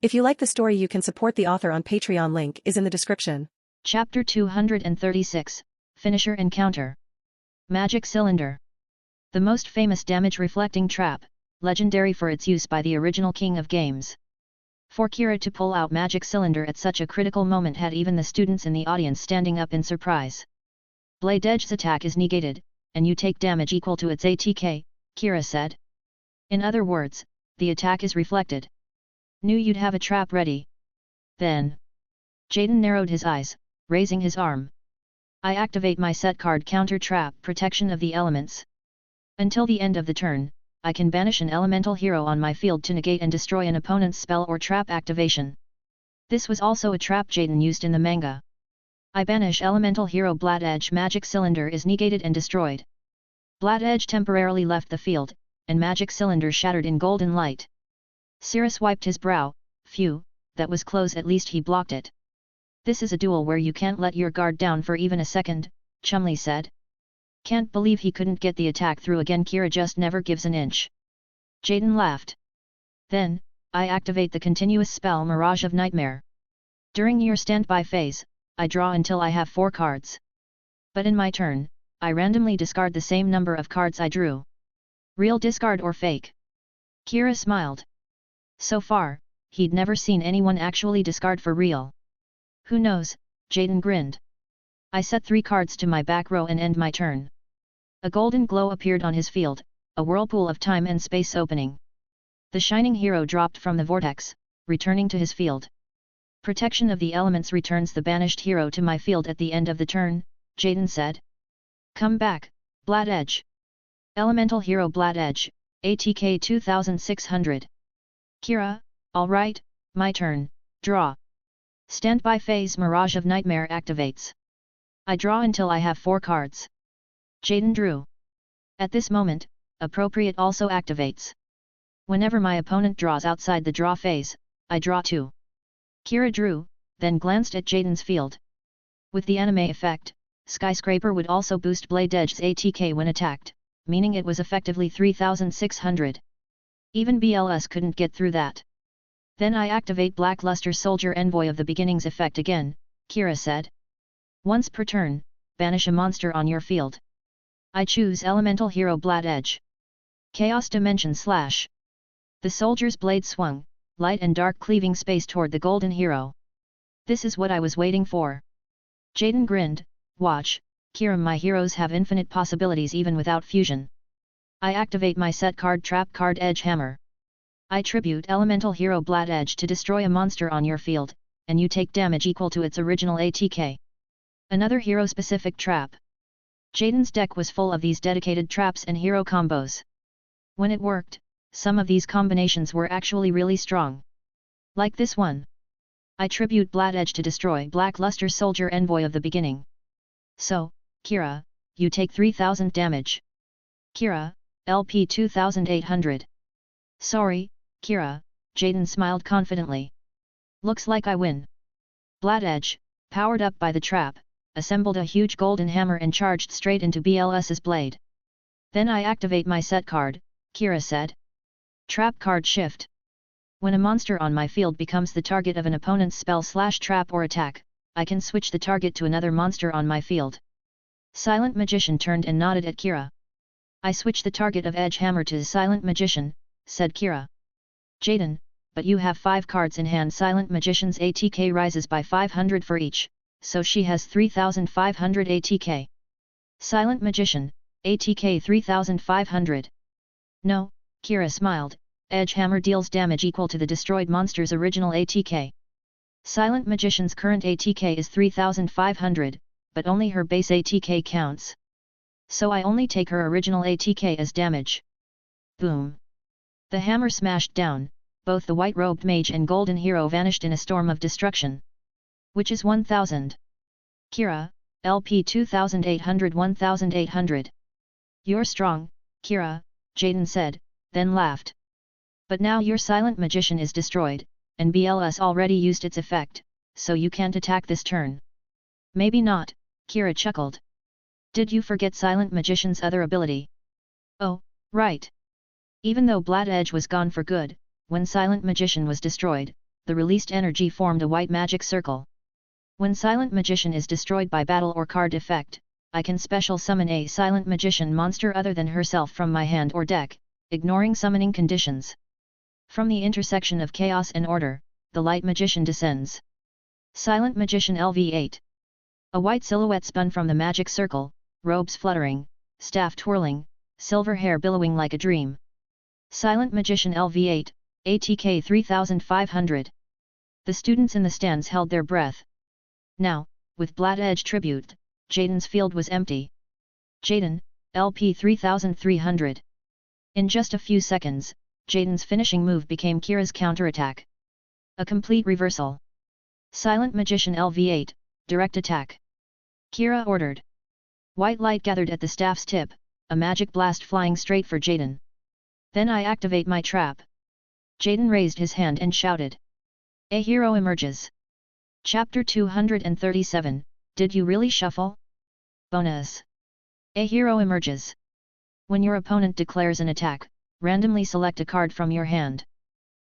If you like the story, you can support the author on Patreon. Link is in the description. Chapter 236, Finisher Encounter. Magic Cylinder. The most famous damage-reflecting trap, legendary for its use by the original king of games. For Kira to pull out Magic Cylinder at such a critical moment had even the students in the audience standing up in surprise. Blade Edge's attack is negated, and you take damage equal to its ATK, Kira said. In other words, the attack is reflected. Knew you'd have a trap ready. Then. Jaden narrowed his eyes, raising his arm. I activate my set card counter trap protection of the elements. Until the end of the turn, I can banish an elemental hero on my field to negate and destroy an opponent's spell or trap activation. This was also a trap Jaden used in the manga. I banish elemental hero Blade Edge. Magic Cylinder is negated and destroyed. Blade Edge temporarily left the field, and Magic Cylinder shattered in golden light. Cirrus wiped his brow. Phew, that was close. At least he blocked it. This is a duel where you can't let your guard down for even a second, Chumley said. Can't believe he couldn't get the attack through again. Kira just never gives an inch. Jaden laughed. Then, I activate the continuous spell Mirage of Nightmare. During your standby phase, I draw until I have 4 cards. But in my turn, I randomly discard the same number of cards I drew. Real discard or fake? Kira smiled. So far, he'd never seen anyone actually discard for real. Who knows, Jaden grinned. I set 3 cards to my back row and end my turn. A golden glow appeared on his field, a whirlpool of time and space opening. The shining hero dropped from the vortex, returning to his field. Protection of the elements returns the banished hero to my field at the end of the turn, Jaden said. Come back, Blade Edge. Elemental hero Blade Edge, ATK 2600. Kira, alright, my turn, draw. Standby phase Mirage of Nightmare activates. I draw until I have 4 cards. Jaden drew. At this moment, Appropriate also activates. Whenever my opponent draws outside the draw phase, I draw 2. Kira drew, then glanced at Jaden's field. With the anime effect, Skyscraper would also boost Blade Edge's ATK when attacked, meaning it was effectively 3600. Even BLS couldn't get through that. Then I activate Blackluster Soldier Envoy of the Beginnings effect again, Kira said. Once per turn, banish a monster on your field. I choose Elemental Hero Blade Edge. Chaos Dimension Slash. The soldier's blade swung, light and dark cleaving space toward the golden hero. This is what I was waiting for. Jaden grinned, watch, Kira, my heroes have infinite possibilities even without fusion. I activate my set card trap card Edge Hammer. I tribute Elemental Hero Blade Edge to destroy a monster on your field, and you take damage equal to its original ATK. Another hero-specific trap. Jaden's deck was full of these dedicated traps and hero combos. When it worked, some of these combinations were actually really strong. Like this one. I tribute Blade Edge to destroy Blackluster Soldier Envoy of the Beginning. So, Kira, you take 3000 damage. Kira, LP 2800. Sorry, Kira, Jaden smiled confidently. Looks like I win. Blade Edge, powered up by the trap, assembled a huge golden hammer and charged straight into BLS's blade. Then I activate my set card, Kira said. Trap card shift. When a monster on my field becomes the target of an opponent's spell/trap or attack, I can switch the target to another monster on my field. Silent Magician turned and nodded at Kira. I switch the target of Edge Hammer to the Silent Magician, said Kira. Jaden, but you have 5 cards in hand. Silent Magician's ATK rises by 500 for each, so she has 3500 ATK. Silent Magician, ATK 3500. No, Kira smiled, Edge Hammer deals damage equal to the destroyed monster's original ATK. Silent Magician's current ATK is 3500, but only her base ATK counts. So I only take her original ATK as damage. Boom. The hammer smashed down, both the white-robed mage and golden hero vanished in a storm of destruction. Which is 1000. Kira, LP 2800 1800. You're strong, Kira, Jaden said, then laughed. But now your Silent Magician is destroyed, and BLS already used its effect, so you can't attack this turn. Maybe not, Kira chuckled. Did you forget Silent Magician's other ability? Oh, right. Even though Blade Edge was gone for good, when Silent Magician was destroyed, the released energy formed a white magic circle. When Silent Magician is destroyed by battle or card effect, I can special summon a Silent Magician monster other than herself from my hand or deck, ignoring summoning conditions. From the intersection of chaos and order, the Light Magician descends. Silent Magician LV8. A white silhouette spun from the magic circle, robes fluttering, staff twirling, silver hair billowing like a dream. Silent Magician LV8, ATK 3500. The students in the stands held their breath. Now, with Blood Edge tribute, Jaden's field was empty. Jaden, LP 3300. In just a few seconds, Jaden's finishing move became Kira's counterattack. A complete reversal. Silent Magician LV8, direct attack. Kira ordered. White light gathered at the staff's tip, a magic blast flying straight for Jaden. Then I activate my trap. Jaden raised his hand and shouted. A hero emerges. Chapter 237, Did you really shuffle? Bonus. A hero emerges. When your opponent declares an attack, randomly select a card from your hand.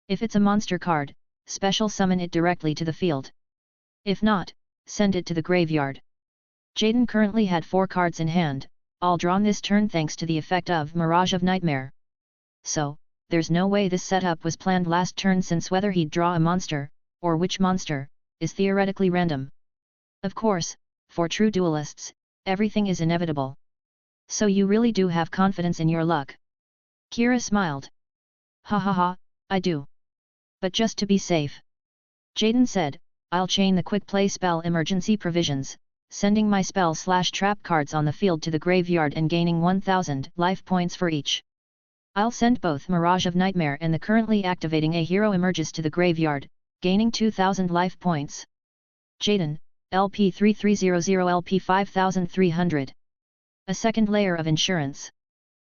If it's a monster card, special summon it directly to the field. If not, send it to the graveyard. Jaden currently had 4 cards in hand, all drawn this turn thanks to the effect of Mirage of Nightmare. So, there's no way this setup was planned last turn, since whether he'd draw a monster, or which monster, is theoretically random. Of course, for true duelists, everything is inevitable. So you really do have confidence in your luck? Kira smiled. Ha ha ha, I do. But just to be safe. Jaden said, I'll chain the quick play spell emergency provisions, sending my spell/trap cards on the field to the graveyard and gaining 1000 life points for each. I'll send both Mirage of Nightmare and the currently activating A Hero Emerges to the graveyard, gaining 2000 life points. Jaden, LP 3300 LP 5300. A second layer of insurance.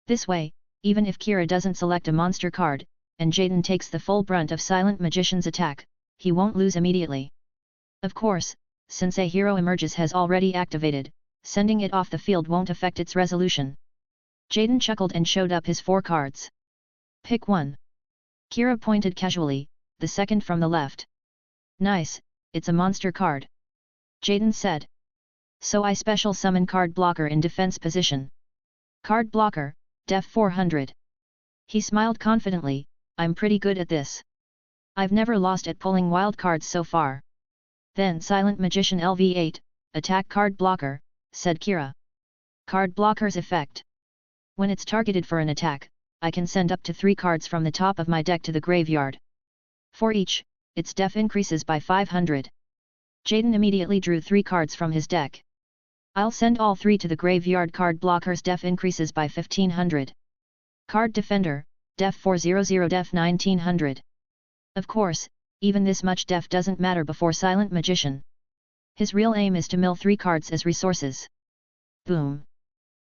This way, even if Kira doesn't select a monster card, and Jaden takes the full brunt of Silent Magician's attack, he won't lose immediately. Of course, since A Hero Emerges has already activated, sending it off the field won't affect its resolution. Jaden chuckled and showed up his 4 cards. Pick one. Kira pointed casually, the second from the left. Nice, it's a monster card. Jaden said. So I special summon Card Blocker in defense position. Card Blocker, Def 400. He smiled confidently, I'm pretty good at this. I've never lost at pulling wild cards so far. Then Silent Magician LV8, attack Card Blocker, said Kira. Card Blocker's effect. When it's targeted for an attack, I can send up to 3 cards from the top of my deck to the graveyard. For each, its def increases by 500. Jaden immediately drew 3 cards from his deck. I'll send all 3 to the graveyard. Card Blocker's def increases by 1500. Card Defender, def 400 def 1900. Of course, even this much def doesn't matter before Silent Magician. His real aim is to mill 3 cards as resources. Boom!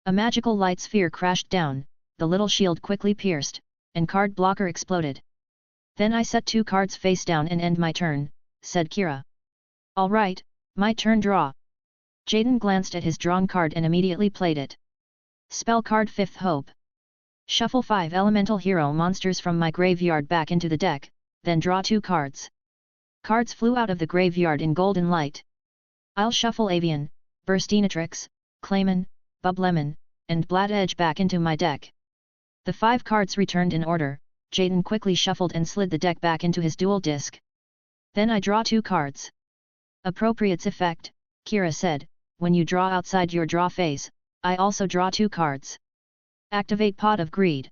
A magical light sphere crashed down, the little shield quickly pierced, and Card Blocker exploded. Then I set 2 cards face down and end my turn, said Kira. Alright, my turn. Draw. Jaden glanced at his drawn card and immediately played it. Spell card Fifth Hope. Shuffle 5 elemental hero monsters from my graveyard back into the deck, then draw 2 cards. Cards flew out of the graveyard in golden light. I'll shuffle Avian, Burstinatrix, Clayman, Bublemon, and Blood Edge back into my deck. The 5 cards returned in order. Jaden quickly shuffled and slid the deck back into his dual disc. Then I draw 2 cards. Appropriate's effect, Kira said, when you draw outside your draw phase, I also draw 2 cards. Activate Pot of Greed.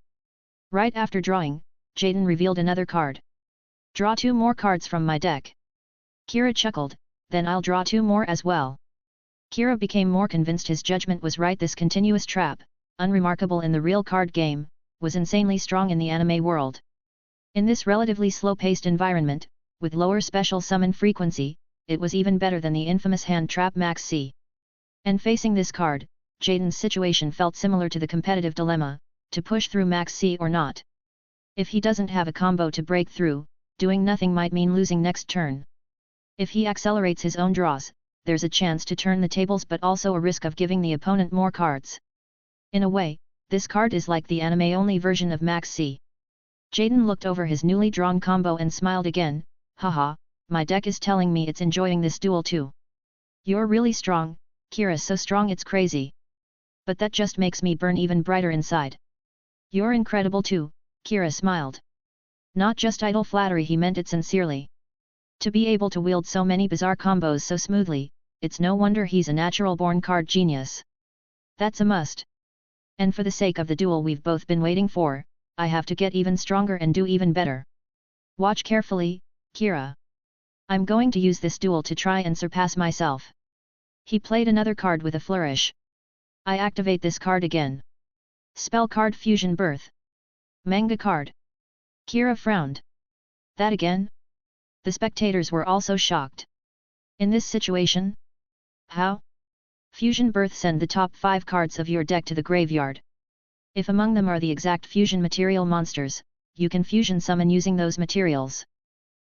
Right after drawing, Jaden revealed another card. Draw 2 more cards from my deck. Kira chuckled, then I'll draw 2 more as well. Kira became more convinced his judgment was right. This continuous trap, unremarkable in the real card game, was insanely strong in the anime world. In this relatively slow-paced environment, with lower special summon frequency, it was even better than the infamous hand trap Max C. And facing this card, Jaden's situation felt similar to the competitive dilemma, to push through Max C or not. If he doesn't have a combo to break through, doing nothing might mean losing next turn. If he accelerates his own draws, there's a chance to turn the tables but also a risk of giving the opponent more cards. In a way, this card is like the anime-only version of Max C. Jaden looked over his newly drawn combo and smiled again, haha, my deck is telling me it's enjoying this duel too. You're really strong, Kira, so strong it's crazy. But that just makes me burn even brighter inside. You're incredible too, Kira smiled. Not just idle flattery, he meant it sincerely. To be able to wield so many bizarre combos so smoothly, it's no wonder he's a natural-born card genius. That's a must. And for the sake of the duel we've both been waiting for, I have to get even stronger and do even better. Watch carefully, Kira. I'm going to use this duel to try and surpass myself. He played another card with a flourish. I activate this card again. Spell card Fusion Birth. Manga card. Kira frowned. That again? The spectators were also shocked. In this situation? How? Fusion Birth, send the top 5 cards of your deck to the graveyard. If among them are the exact fusion material monsters, you can fusion summon using those materials.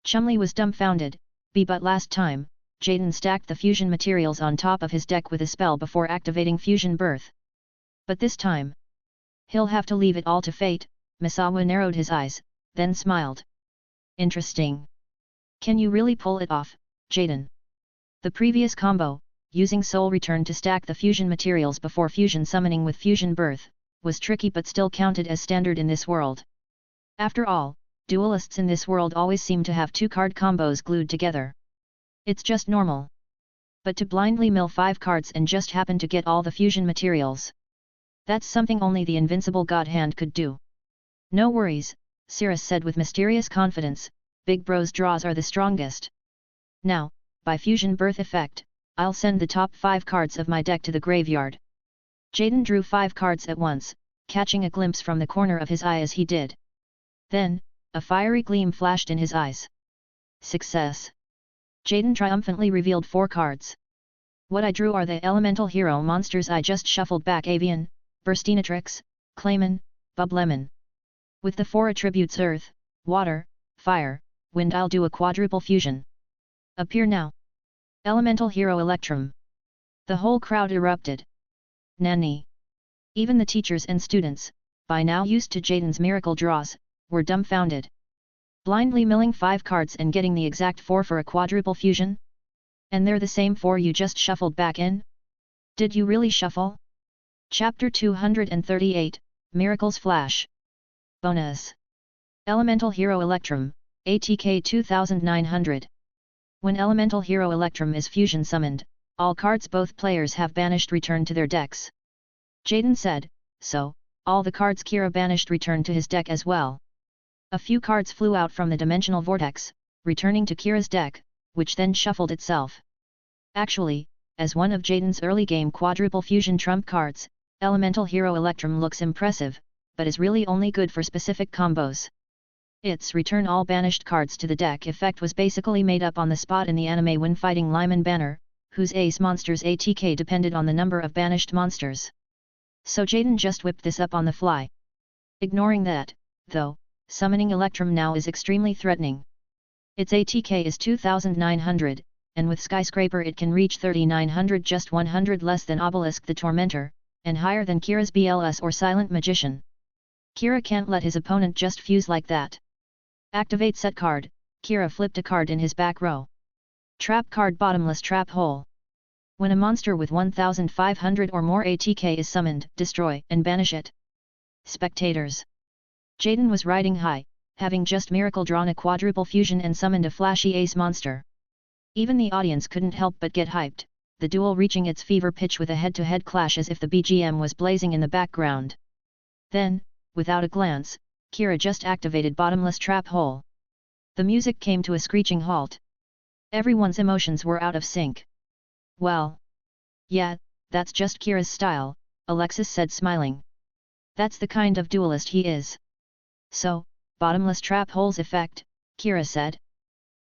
Chumley was dumbfounded, but last time, Jaden stacked the fusion materials on top of his deck with a spell before activating Fusion Birth. But this time, he'll have to leave it all to fate. Misawa narrowed his eyes, then smiled. Interesting. Can you really pull it off, Jaden? The previous combo, using Soul Return to stack the fusion materials before fusion summoning with Fusion Birth, was tricky but still counted as standard in this world. After all, duelists in this world always seem to have 2 card combos glued together. It's just normal. But to blindly mill 5 cards and just happen to get all the fusion materials, that's something only the invincible God Hand could do. No worries, Cirrus said with mysterious confidence, Big Bro's draws are the strongest. Now, by Fusion Birth effect, I'll send the top 5 cards of my deck to the graveyard. Jaden drew 5 cards at once, catching a glimpse from the corner of his eye as he did. Then, a fiery gleam flashed in his eyes. Success! Jaden triumphantly revealed 4 cards. What I drew are the elemental hero monsters I just shuffled back: Avian, Burstinatrix, Clayman, Bublemon. With the 4 attributes Earth, Water, Fire, Wind, I'll do a quadruple fusion. Appear now. Elemental hero Electrum. The whole crowd erupted. Nanny. Even the teachers and students, by now used to Jaden's miracle draws, were dumbfounded. Blindly milling 5 cards and getting the exact 4 for a quadruple fusion? And they're the same 4 you just shuffled back in? Did you really shuffle? Chapter 238, Miracles Flash. Bonus. Elemental Hero Electrum, ATK 2900. When Elemental Hero Electrum is fusion summoned, all cards both players have banished return to their decks. Jaden said, so, all the cards Kira banished returned to his deck as well. A few cards flew out from the dimensional vortex, returning to Kira's deck, which then shuffled itself. Actually, as one of Jaden's early game quadruple fusion trump cards, Elemental Hero Electrum looks impressive, but is really only good for specific combos. Its return all banished cards to the deck effect was basically made up on the spot in the anime when fighting Lyman Banner, whose ace monster's ATK depended on the number of banished monsters. So Jaden just whipped this up on the fly. Ignoring that, though, summoning Electrum now is extremely threatening. Its ATK is 2900, and with Skyscraper it can reach 3900, just 100 less than Obelisk the Tormentor, and higher than Kira's BLS or Silent Magician. Kira can't let his opponent just fuse like that. Activate set card. Kira flipped a card in his back row. Trap card Bottomless Trap Hole. When a monster with 1500 or more ATK is summoned, destroy and banish it. Spectators. Jaden was riding high, having just miracle drawn a quadruple fusion and summoned a flashy ace monster. Even the audience couldn't help but get hyped, the duel reaching its fever pitch with a head-to-head clash as if the BGM was blazing in the background. Then, without a glance, Kira just activated Bottomless Trap Hole. The music came to a screeching halt. Everyone's emotions were out of sync. Well. Yeah, that's just Kira's style, Alexis said smiling. That's the kind of duelist he is. So, Bottomless Trap Hole's effect, Kira said.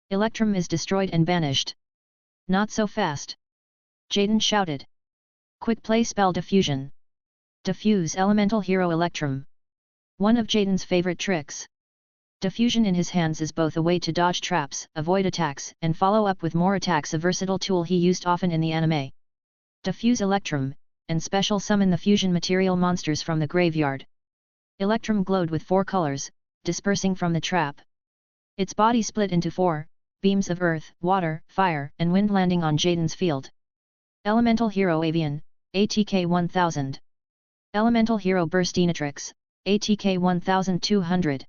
Electrum is destroyed and banished. Not so fast. Jaden shouted. Quick play spell Diffusion. Diffuse Elemental Hero Electrum. One of Jaden's favorite tricks. Diffusion in his hands is both a way to dodge traps, avoid attacks, and follow up with more attacks, a versatile tool he used often in the anime. Diffuse Electrum, and special summon the fusion material monsters from the graveyard. Electrum glowed with 4 colors, dispersing from the trap. Its body split into 4 beams of earth, water, fire, and wind landing on Jaden's field. Elemental Hero Avian, ATK 1000. Elemental Hero Burstinatrix, ATK 1200.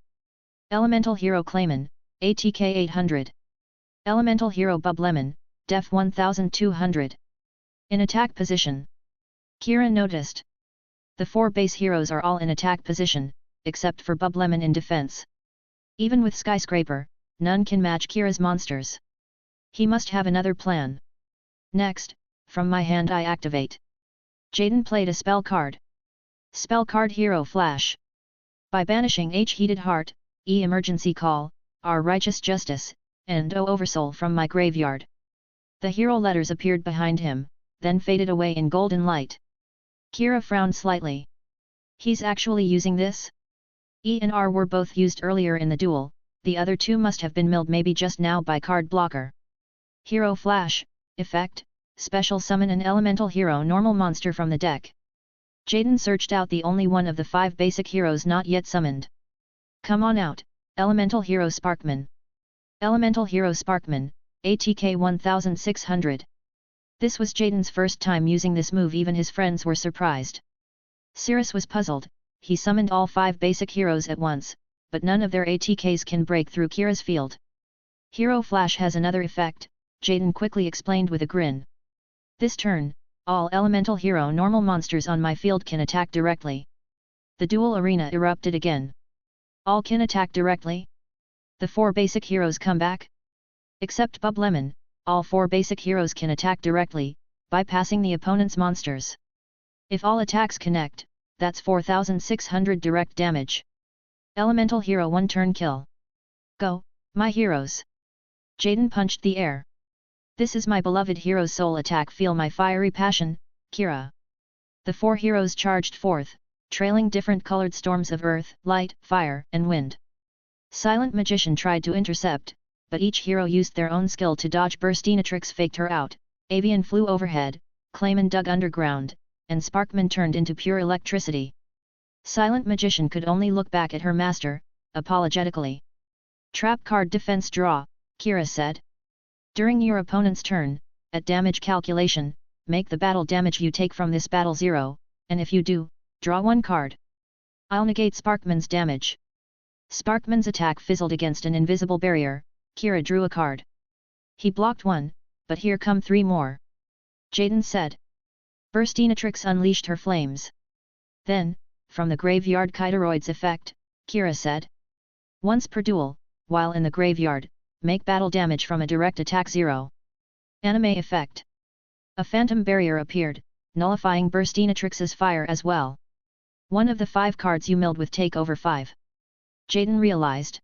Elemental Hero Clayman, ATK 800. Elemental Hero Bublemon, Def 1200. In attack position. Kira noticed. The 4 base heroes are all in attack position, except for Bublemon in defense. Even with Skyscraper, none can match Kira's monsters. He must have another plan. Next, from my hand I activate. Jaden played a spell card. Spell card Hero Flash. By banishing H Heated Heart, E Emergency Call, R Righteous Justice, and O Oversoul from my graveyard. The hero letters appeared behind him, then faded away in golden light. Kira frowned slightly. He's actually using this? E and R were both used earlier in the duel, the other 2 must have been milled maybe just now by card blocker. Hero Flash, Effect, Special Summon an Elemental Hero Normal Monster from the deck. Jaden searched out the only one of the 5 basic heroes not yet summoned. Come on out, Elemental Hero Sparkman. Elemental Hero Sparkman, ATK 1600. This was Jaden's first time using this move, even his friends were surprised. Cirrus was puzzled, he summoned all 5 basic heroes at once, but none of their ATKs can break through Kira's field. Hero Flash has another effect, Jaden quickly explained with a grin. This turn, all Elemental Hero normal monsters on my field can attack directly. The duel arena erupted again. All can attack directly? The 4 basic heroes come back? Except Bublemon, all 4 basic heroes can attack directly, bypassing the opponent's monsters. If all attacks connect, that's 4600 direct damage. Elemental Hero 1 turn kill. Go, my heroes! Jaden punched the air. This is my beloved hero's soul attack, feel my fiery passion, Kira. The 4 heroes charged forth, trailing different colored storms of earth, light, fire, and wind. Silent Magician tried to intercept, but each hero used their own skill to dodge. Burstinatrix faked her out, Avian flew overhead, Clayman dug underground, and Sparkman turned into pure electricity. Silent Magician could only look back at her master, apologetically. Trap card defense draw, Kira said. During your opponent's turn, at damage calculation, make the battle damage you take from this battle 0, and if you do, draw 1 card. I'll negate Sparkman's damage. Sparkman's attack fizzled against an invisible barrier, Kira drew a card. He blocked 1, but here come 3 more. Jaden said. Burstinatrix unleashed her flames. Then, from the graveyard Kiteroid's effect, Kira said. Once per duel, while in the graveyard, make battle damage from a direct attack 0. Anime effect. A phantom barrier appeared, nullifying Burstinatrix's fire as well. One of the 5 cards you milled with take over 5. Jaden realized.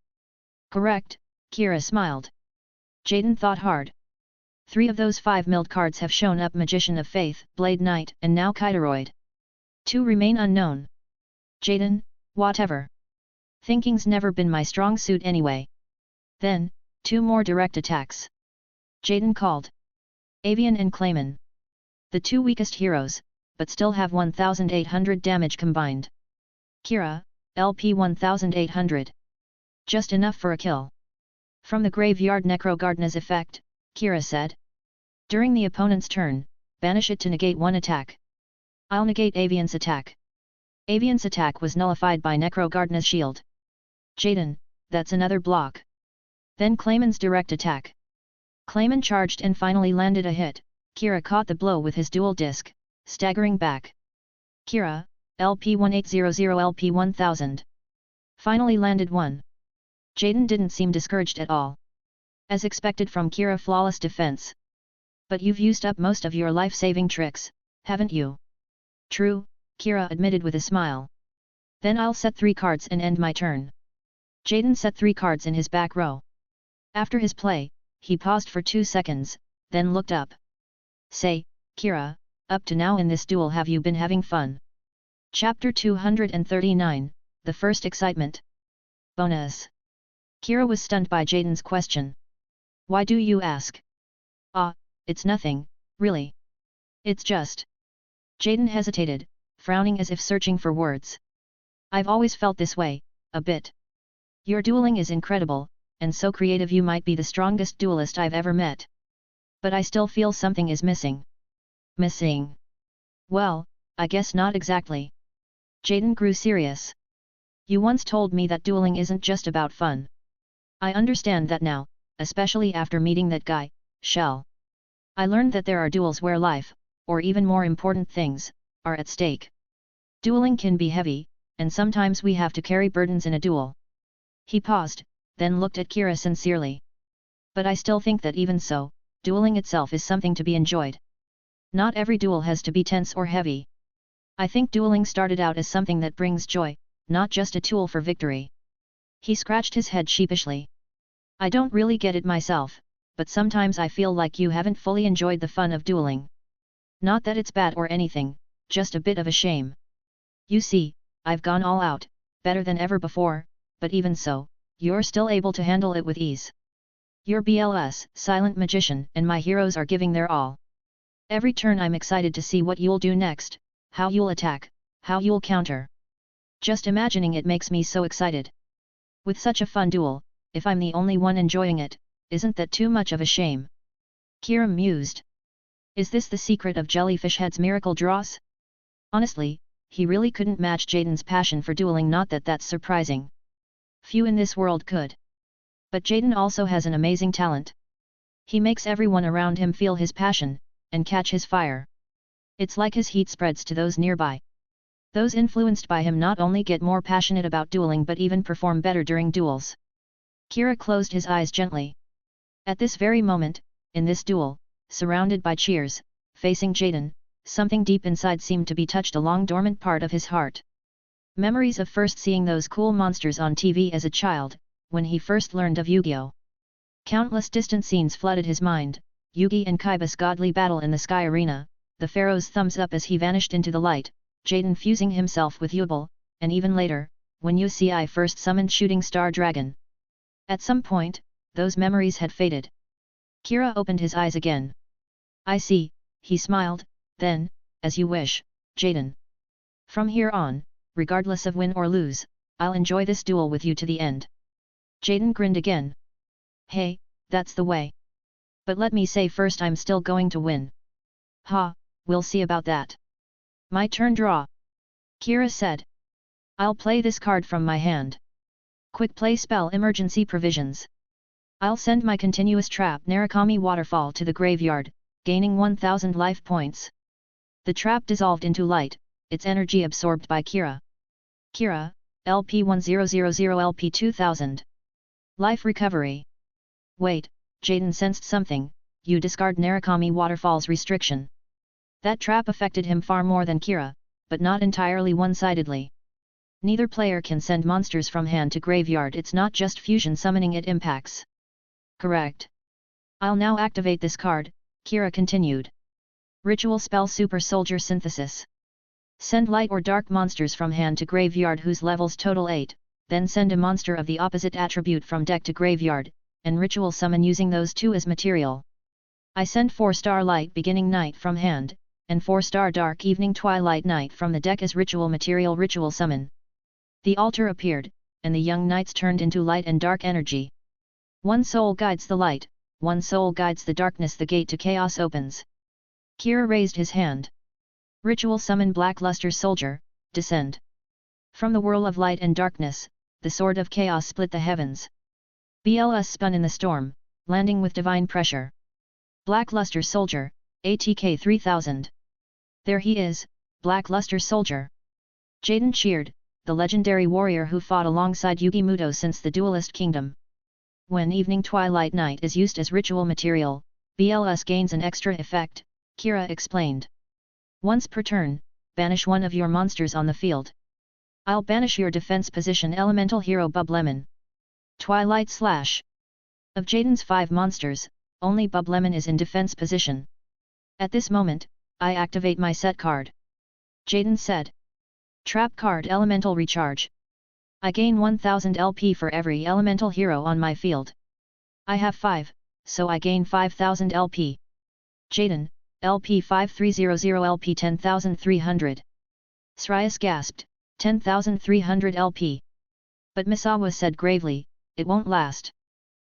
Correct, Kira smiled. Jaden thought hard. 3 of those 5 milled cards have shown up: Magician of Faith, Blade Knight, and now Kiteroid. 2 remain unknown. Jaden, whatever. Thinking's never been my strong suit anyway. Then, 2 more direct attacks. Jaden called. Avian and Clayman. The 2 weakest heroes, but still have 1800 damage combined. Kira, LP 1800. Just enough for a kill. From the graveyard Necrogardna's effect, Kira said. During the opponent's turn, banish it to negate 1 attack. I'll negate Avian's attack. Avian's attack was nullified by Necrogardna's shield. Jaden, that's another block. Then Clayman's direct attack. Clayman charged and finally landed a hit. Kira caught the blow with his dual disc, staggering back. Kira, LP 1800 LP 1000. Finally landed 1. Jaden didn't seem discouraged at all. As expected from Kira, flawless defense. But you've used up most of your life-saving tricks, haven't you? True, Kira admitted with a smile. Then I'll set 3 cards and end my turn. Jaden set 3 cards in his back row. After his play, he paused for 2 seconds, then looked up. Say, Kira, up to now in this duel have you been having fun? Chapter 239, The First Excitement. Bonus. Kira was stunned by Jaden's question. Why do you ask? Ah, it's nothing, really. It's just. Jaden hesitated, frowning as if searching for words. I've always felt this way, a bit. Your dueling is incredible, and so creative you might be the strongest duelist I've ever met. But I still feel something is missing. Missing? Well, I guess not exactly. Jaden grew serious. You once told me that dueling isn't just about fun. I understand that now, especially after meeting that guy, Shell. I learned that there are duels where life, or even more important things, are at stake. Dueling can be heavy, and sometimes we have to carry burdens in a duel. He paused, then looked at Kira sincerely. But I still think that even so, dueling itself is something to be enjoyed. Not every duel has to be tense or heavy. I think dueling started out as something that brings joy, not just a tool for victory. He scratched his head sheepishly. I don't really get it myself, but sometimes I feel like you haven't fully enjoyed the fun of dueling. Not that it's bad or anything, just a bit of a shame. You see, I've gone all out, better than ever before, but even so, you're still able to handle it with ease. Your BLS, Silent Magician, and my heroes are giving their all. Every turn I'm excited to see what you'll do next, how you'll attack, how you'll counter. Just imagining it makes me so excited. With such a fun duel, if I'm the only one enjoying it, isn't that too much of a shame? Kira mused. Is this the secret of Jellyfish Head's miracle draws? Honestly, he really couldn't match Jaden's passion for dueling, not that that's surprising. Few in this world could. But Jaden also has an amazing talent. He makes everyone around him feel his passion, and catch his fire. It's like his heat spreads to those nearby. Those influenced by him not only get more passionate about dueling but even perform better during duels. Kira closed his eyes gently. At this very moment, in this duel, surrounded by cheers, facing Jaden, something deep inside seemed to be touched, a long dormant part of his heart. Memories of first seeing those cool monsters on TV as a child, when he first learned of Yu-Gi-Oh! Countless distant scenes flooded his mind, Yugi and Kaiba's godly battle in the Sky Arena, the Pharaoh's thumbs up as he vanished into the light, Jaden fusing himself with Yubel, and even later, when UCI first summoned Shooting Star Dragon. At some point, those memories had faded. Kira opened his eyes again. I see, he smiled, then, as you wish, Jaden. From here on, regardless of win or lose, I'll enjoy this duel with you to the end. Jaden grinned again. Hey, that's the way. But let me say first, I'm still going to win. Ha, we'll see about that. My turn, draw. Kira said. I'll play this card from my hand. Quick play spell, emergency provisions. I'll send my continuous trap Narukami Waterfall to the graveyard, gaining 1000 life points. The trap dissolved into light, its energy absorbed by Kira. Kira, LP 1000 LP 2000. Life recovery. Wait, Jaden sensed something, you discard Narukami Waterfall's restriction. That trap affected him far more than Kira, but not entirely one-sidedly. Neither player can send monsters from hand to graveyard, it's not just fusion summoning it impacts. Correct. I'll now activate this card, Kira continued. Ritual spell Super Soldier Synthesis. Send light or dark monsters from hand to graveyard whose levels total 8, then send a monster of the opposite attribute from deck to graveyard, and ritual summon using those two as material. I send 4-star light beginning night from hand, and 4-star dark evening twilight night from the deck as ritual material, ritual summon. The altar appeared, and the young knights turned into light and dark energy. One soul guides the light, one soul guides the darkness, the gate to chaos opens. Kira raised his hand. Ritual summon Black Luster Soldier, descend. From the whirl of light and darkness, the sword of chaos split the heavens. BLS spun in the storm, landing with divine pressure. Black Luster Soldier, ATK 3000. There he is, Black Luster Soldier. Jaden cheered, the legendary warrior who fought alongside Yugi Muto since the Duelist Kingdom. When Evening Twilight Night is used as ritual material, BLS gains an extra effect, Kira explained. Once per turn, banish one of your monsters on the field. I'll banish your defense position elemental hero Bub Lemon. Twilight Slash. Of Jaden's 5 monsters, only Bub Lemon is in defense position. At this moment, I activate my set card. Jaden said. Trap card elemental recharge. I gain 1000 LP for every elemental hero on my field. I have 5, so I gain 5000 LP. Jaden, LP 5300 LP 10300. Srias gasped, 10300 LP. But Misawa said gravely, it won't last.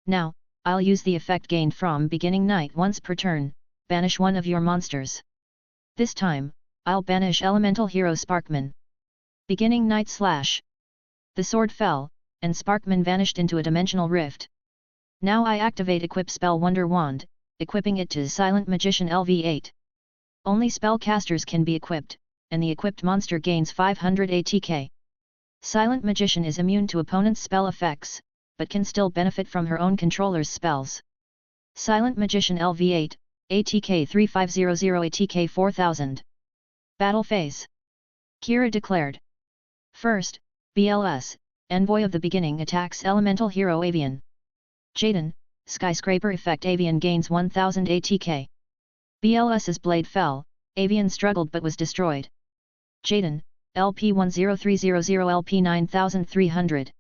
Now, I'll use the effect gained from beginning night once per turn, banish one of your monsters. This time, I'll banish elemental hero Sparkman. Beginning night slash. The sword fell, and Sparkman vanished into a dimensional rift. Now I activate equip spell Wonder Wand, equipping it to Silent Magician LV8. Only spellcasters can be equipped, and the equipped monster gains 500 ATK. Silent Magician is immune to opponent's spell effects, but can still benefit from her own controller's spells. Silent Magician LV8, ATK 3500 ATK 4000. Battle phase. Kira declared. First, BLS, Envoy of the Beginning attacks Elemental Hero Avian. Jaden, Skyscraper Effect Avian gains 1000 ATK. BLS's blade fell, Avian struggled but was destroyed. Jaden, LP 10300 LP 9300.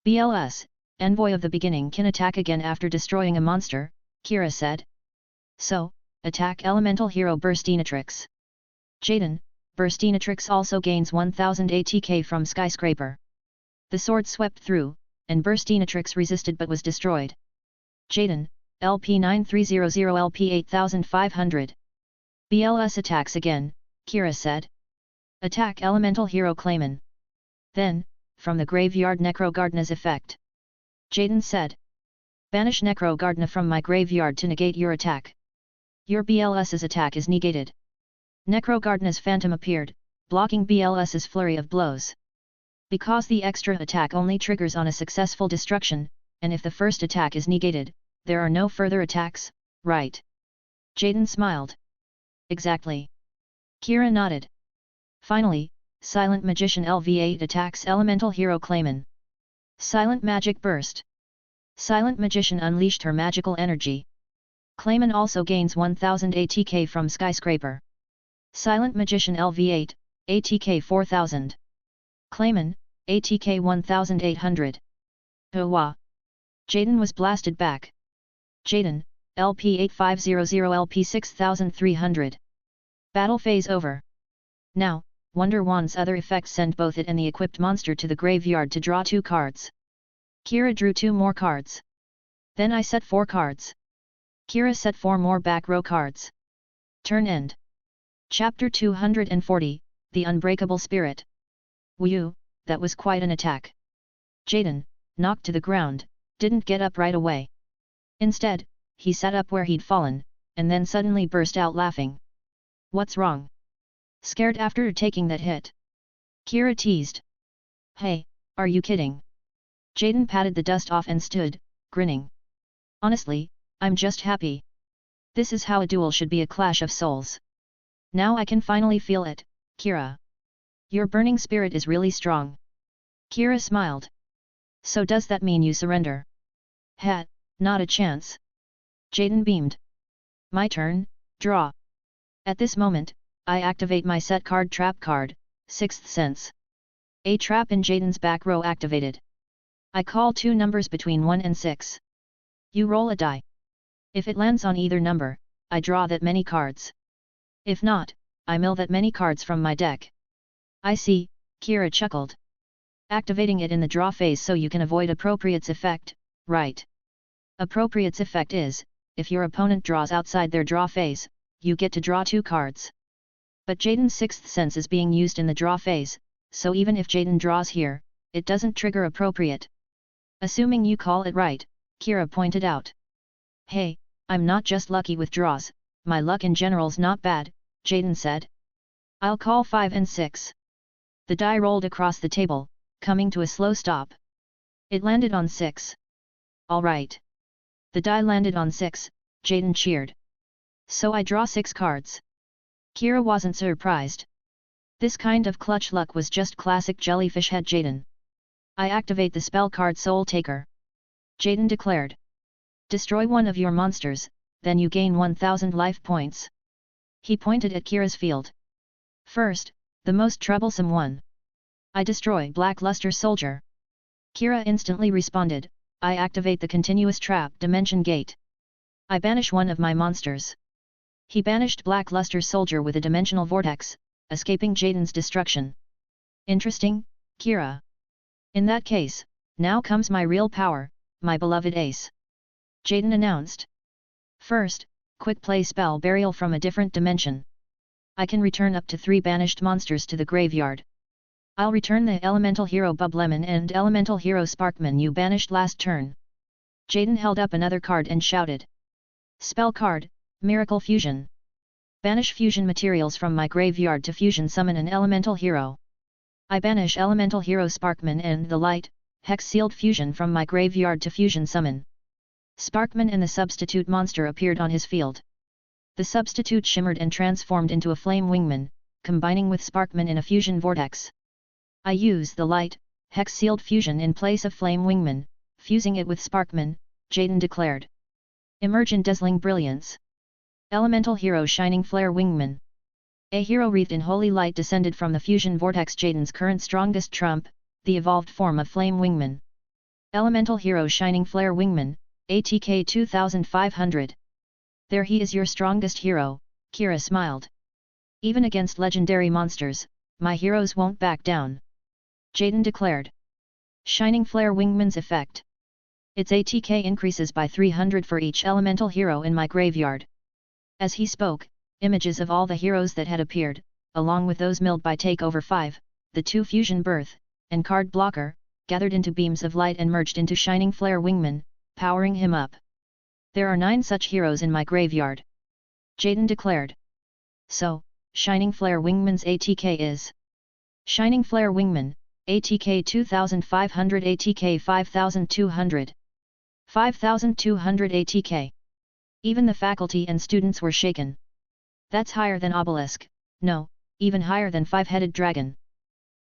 BLS, Envoy of the Beginning can attack again after destroying a monster, Kira said. So, attack Elemental Hero Burstinatrix. Jaden, Burstinatrix also gains 1000 ATK from Skyscraper. The sword swept through, and Burstinatrix resisted but was destroyed. Jaden, LP 9300 LP 8500. BLS attacks again, Kira said. Attack Elemental Hero Clayman. Then, from the graveyard Necrogardna's effect. Jaden said. Banish Necrogardna from my graveyard to negate your attack. Your BLS's attack is negated. Necrogardna's phantom appeared, blocking BLS's flurry of blows. Because the extra attack only triggers on a successful destruction, and if the first attack is negated, there are no further attacks, right? Jaden smiled. Exactly. Kira nodded. Finally, Silent Magician LV8 attacks Elemental Hero Clayman. Silent Magic Burst. Silent Magician unleashed her magical energy. Clayman also gains 1000 ATK from Skyscraper. Silent Magician LV8, ATK 4000. Clayman, ATK 1800. Hua. Jaden was blasted back. Jaden, LP 8500 LP 6300. Battle phase over. Now, Wonder Wand's other effects send both it and the equipped monster to the graveyard to draw 2 cards. Kira drew 2 more cards. Then I set 4 cards. Kira set 4 more back row cards. Turn end. Chapter 240, The Unbreakable Spirit. Whew, that was quite an attack. Jaden, knocked to the ground, didn't get up right away. Instead, he sat up where he'd fallen, and then suddenly burst out laughing. What's wrong? Scared after taking that hit? Kira teased. Hey, are you kidding? Jaden patted the dust off and stood, grinning. Honestly, I'm just happy. This is how a duel should be, a clash of souls. Now I can finally feel it, Kira. Your burning spirit is really strong. Kira smiled. So does that mean you surrender? Hat, not a chance. Jaden beamed. My turn, draw. At this moment, I activate my set card trap card, Sixth Sense. A trap in Jaden's back row activated. I call 2 numbers between 1 and 6. You roll a die. If it lands on either number, I draw that many cards. If not, I mill that many cards from my deck. I see, Kira chuckled. Activating it in the draw phase so you can avoid Appropriate's effect, right? Appropriate's effect is, if your opponent draws outside their draw phase, you get to draw 2 cards. But Jaden's Sixth Sense is being used in the draw phase, so even if Jaden draws here, it doesn't trigger Appropriate. Assuming you call it right, Kira pointed out. Hey, I'm not just lucky with draws, my luck in general's not bad, Jaden said. I'll call 5 and 6. The die rolled across the table, coming to a slow stop. It landed on 6. Alright. The die landed on 6, Jaden cheered. So I draw 6 cards. Kira wasn't surprised. This kind of clutch luck was just classic jellyfish head Jaden. I activate the spell card Soul Taker. Jaden declared. Destroy one of your monsters, then you gain 1000 life points. He pointed at Kira's field. First, the most troublesome one. I destroy Black Luster Soldier. Kira instantly responded, I activate the continuous trap dimension gate. I banish one of my monsters. He banished Black Luster Soldier with a dimensional vortex, escaping Jaden's destruction. Interesting, Kira. In that case, now comes my real power, my beloved ace. Jaden announced. First, quick play spell burial from a different dimension. I can return up to 3 banished monsters to the graveyard. I'll return the elemental hero Bublemon and elemental hero Sparkman you banished last turn. Jaden held up another card and shouted. Spell card, Miracle Fusion. Banish fusion materials from my graveyard to fusion summon an elemental hero. I banish elemental hero Sparkman and the light, hex sealed fusion from my graveyard to fusion summon. Sparkman and the substitute monster appeared on his field. The substitute shimmered and transformed into a flame wingman, combining with Sparkman in a fusion vortex. I use the light, hex sealed fusion in place of flame wingman, fusing it with Sparkman, Jaden declared. Emerge in dazzling brilliance. Elemental hero Shining Flare Wingman. A hero wreathed in holy light descended from the fusion vortex. Jaden's current strongest trump, the evolved form of Flame Wingman. Elemental hero Shining Flare Wingman, ATK 2500. There he is, your strongest hero, Kira smiled. Even against legendary monsters, my heroes won't back down. Jaden declared. Shining Flare Wingman's effect. Its ATK increases by 300 for each elemental hero in my graveyard. As he spoke, images of all the heroes that had appeared, along with those milled by Takeover 5, the 2 Fusion Birth, and Card Blocker, gathered into beams of light and merged into Shining Flare Wingman, powering him up. There are 9 such heroes in my graveyard. Jaden declared. So, Shining Flare Wingman's ATK is Shining Flare Wingman, ATK 2500 ATK 5200. 5200 ATK. Even the faculty and students were shaken. That's higher than Obelisk, no, even higher than 5-headed dragon.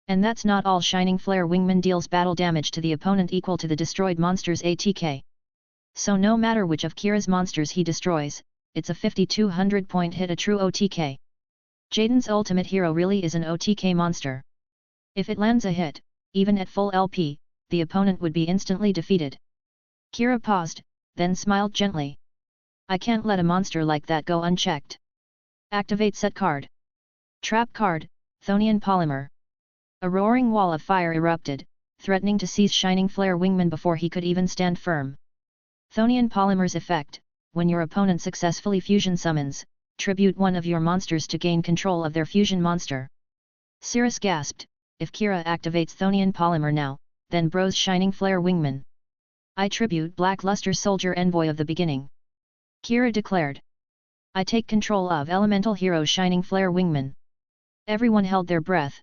And that's not all. Shining Flare Wingman deals battle damage to the opponent equal to the destroyed monster's ATK. So no matter which of Kira's monsters he destroys, it's a 5200 point hit, a true OTK. Jaden's ultimate hero really is an OTK monster. If it lands a hit, even at full LP, the opponent would be instantly defeated. Kira paused, then smiled gently. I can't let a monster like that go unchecked. Activate set card. Trap card, Thonian Polymer. A roaring wall of fire erupted, threatening to seize Shining Flare Wingman before he could even stand firm. Thonian Polymer's effect: when your opponent successfully fusion summons, tribute one of your monsters to gain control of their fusion monster. Cirrus gasped, if Kira activates Thonian Polymer now, then bros Shining Flare Wingman. I tribute Black Luster Soldier Envoy of the Beginning. Kira declared. I take control of elemental hero Shining Flare Wingman. Everyone held their breath.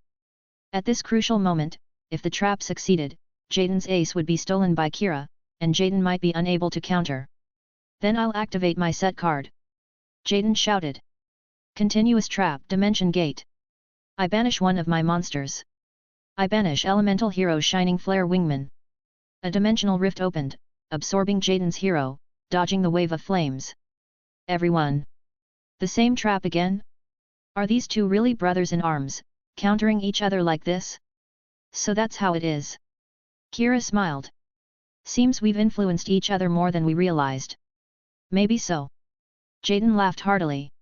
At this crucial moment, if the trap succeeded, Jaden's ace would be stolen by Kira, and Jaden might be unable to counter. Then I'll activate my set card. Jaden shouted. Continuous trap Dimension Gate. I banish one of my monsters. I banish elemental hero Shining Flare Wingman. A dimensional rift opened, absorbing Jaden's hero, dodging the wave of flames. Everyone. The same trap again? Are these two really brothers in arms, countering each other like this? So that's how it is. Kira smiled. Seems we've influenced each other more than we realized. Maybe so. Jaden laughed heartily.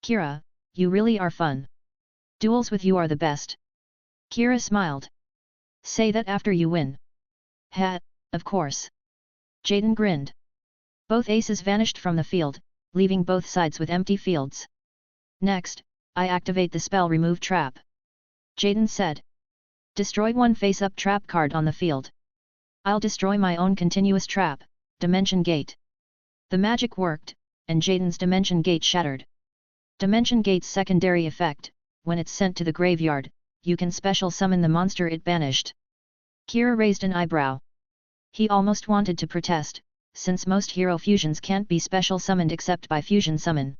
Kira, you really are fun. Duels with you are the best. Kira smiled. Say that after you win. Ha, of course. Jaden grinned. Both aces vanished from the field, leaving both sides with empty fields. Next, I activate the spell Remove Trap. Jaden said. Destroy one face-up trap card on the field. I'll destroy my own continuous trap, Dimension Gate. The magic worked, and Jaden's Dimension Gate shattered. Dimension Gate's secondary effect: when it's sent to the graveyard, you can special summon the monster it banished. Kira raised an eyebrow. He almost wanted to protest, since most hero fusions can't be special summoned except by fusion summon.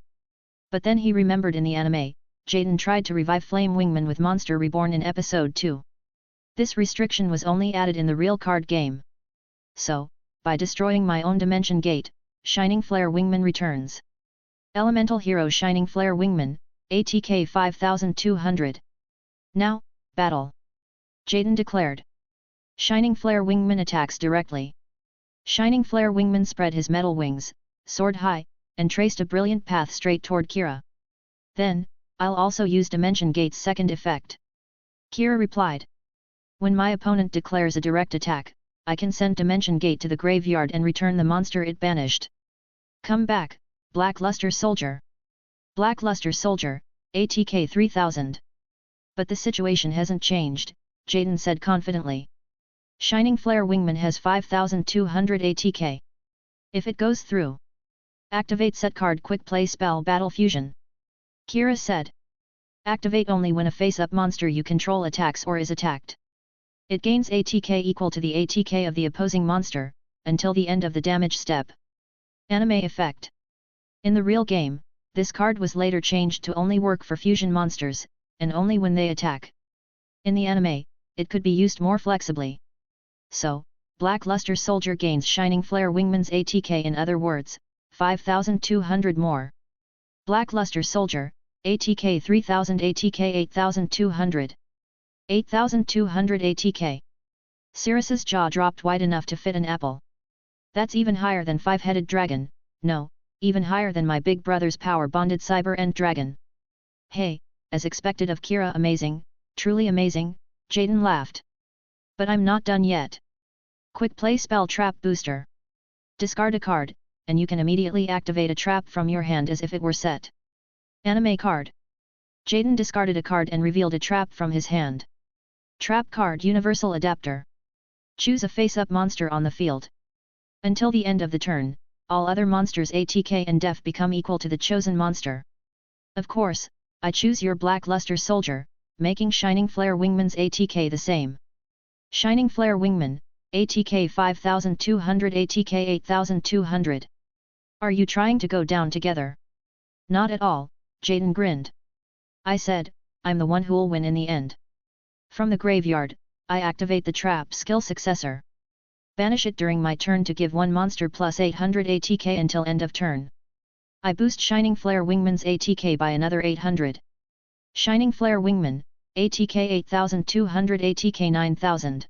But then he remembered in the anime, Jaden tried to revive Flame Wingman with Monster Reborn in episode 2. This restriction was only added in the real card game. So, by destroying my own Dimension Gate, Shining Flare Wingman returns. Elemental hero Shining Flare Wingman, ATK 5200. Now, battle. Jaden declared. Shining Flare Wingman attacks directly. Shining Flare Wingman spread his metal wings, soared high, and traced a brilliant path straight toward Kira. Then, I'll also use Dimension Gate's second effect. Kira replied. When my opponent declares a direct attack, I can send Dimension Gate to the graveyard and return the monster it banished. Come back, Blackluster Soldier. Blackluster Soldier, ATK 3000. But the situation hasn't changed, Jaden said confidently. Shining Flare Wingman has 5200 ATK. If it goes through, activate set card quick play spell Battle Fusion. Kira said. Activate only when a face-up monster you control attacks or is attacked. It gains ATK equal to the ATK of the opposing monster, until the end of the damage step. Anime effect. In the real game, this card was later changed to only work for fusion monsters, and only when they attack. In the anime, it could be used more flexibly. So, Blackluster Soldier gains Shining Flare Wingman's ATK, in other words, 5200 more. Blackluster Soldier, ATK 3000 ATK 8200. 8200 ATK. Cirrus's jaw dropped wide enough to fit an apple. That's even higher than Five-Headed Dragon, no, even higher than my big brother's power-bonded Cyber End Dragon. Hey, as expected of Kira, amazing, truly amazing, Jaden laughed. But I'm not done yet. Quick play spell Trap Booster. Discard a card, and you can immediately activate a trap from your hand as if it were set. Anime card. Jaden discarded a card and revealed a trap from his hand. Trap card Universal Adapter. Choose a face-up monster on the field. Until the end of the turn, all other monsters' ATK and def become equal to the chosen monster. Of course, I choose your Blackluster Soldier, making Shining Flare Wingman's ATK the same. Shining Flare Wingman, ATK 5200 ATK 8200. Are you trying to go down together? Not at all, Jaden grinned. I said, I'm the one who'll win in the end. From the graveyard, I activate the trap skill successor. Banish it during my turn to give one monster plus 800 ATK until end of turn. I boost Shining Flare Wingman's ATK by another 800. Shining Flare Wingman, ATK 8200 ATK 9000.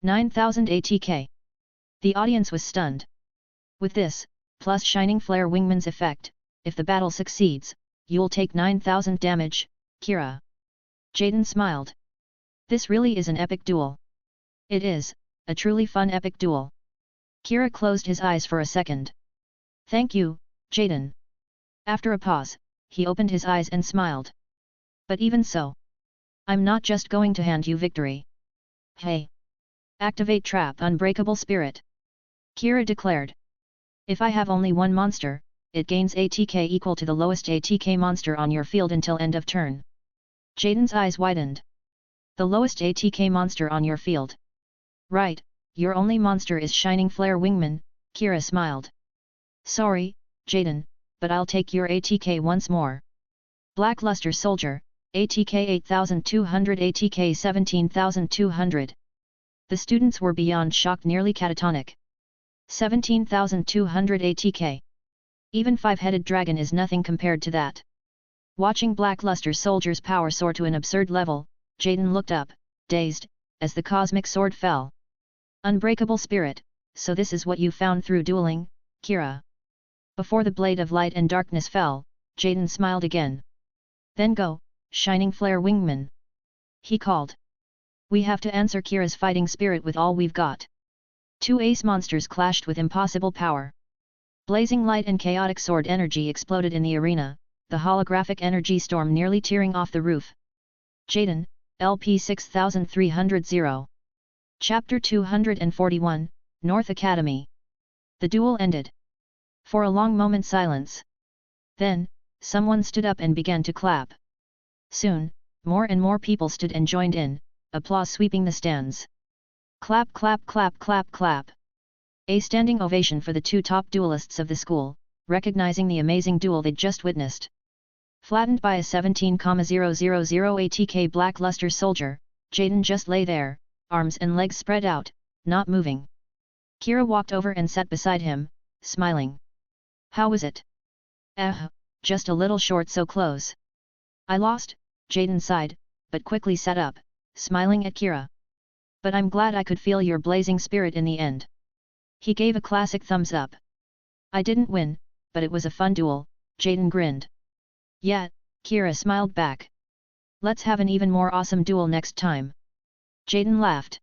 9000 ATK. The audience was stunned. With this, plus Shining Flare Wingman's effect, if the battle succeeds, you'll take 9000 damage, Kira. Jaden smiled. This really is an epic duel. It is, a truly fun epic duel. Kira closed his eyes for a second. Thank you, Jaden. After a pause, he opened his eyes and smiled. But even so, I'm not just going to hand you victory. Hey! Activate Trap Unbreakable Spirit. Kira declared. If I have only one monster, it gains ATK equal to the lowest ATK monster on your field until end of turn. Jaden's eyes widened. The lowest ATK monster on your field. Right, your only monster is Shining Flare Wingman, Kira smiled. Sorry, Jaden, but I'll take your ATK once more. Blackluster Soldier, ATK 8200 ATK 17200. The students were beyond shocked, nearly catatonic. 17,200 ATK. Even Five-Headed Dragon is nothing compared to that. Watching Blackluster Soldier's power soar to an absurd level, Jaden looked up, dazed, as the cosmic sword fell. Unbreakable Spirit, so this is what you found through dueling, Kira. Before the blade of light and darkness fell, Jaden smiled again. Then go, Shining Flare Wingman. He called. We have to answer Kira's fighting spirit with all we've got. Two ace monsters clashed with impossible power. Blazing light and chaotic sword energy exploded in the arena, the holographic energy storm nearly tearing off the roof. Jaden, LP 6300. Chapter 241, North Academy. The duel ended. For a long moment silence. Then, someone stood up and began to clap. Soon, more and more people stood and joined in, applause sweeping the stands. Clap clap clap clap clap. A standing ovation for the two top duelists of the school, recognizing the amazing duel they'd just witnessed. Flattened by a 17,000 ATK Blackluster Soldier, Jaden just lay there, arms and legs spread out, not moving. Kira walked over and sat beside him, smiling. How was it? Just a little short, so close. I lost, Jaden sighed, but quickly sat up, smiling at Kira. But I'm glad I could feel your blazing spirit in the end. He gave a classic thumbs up. I didn't win, but it was a fun duel, Jaden grinned. Yeah, Kira smiled back. Let's have an even more awesome duel next time. Jaden laughed.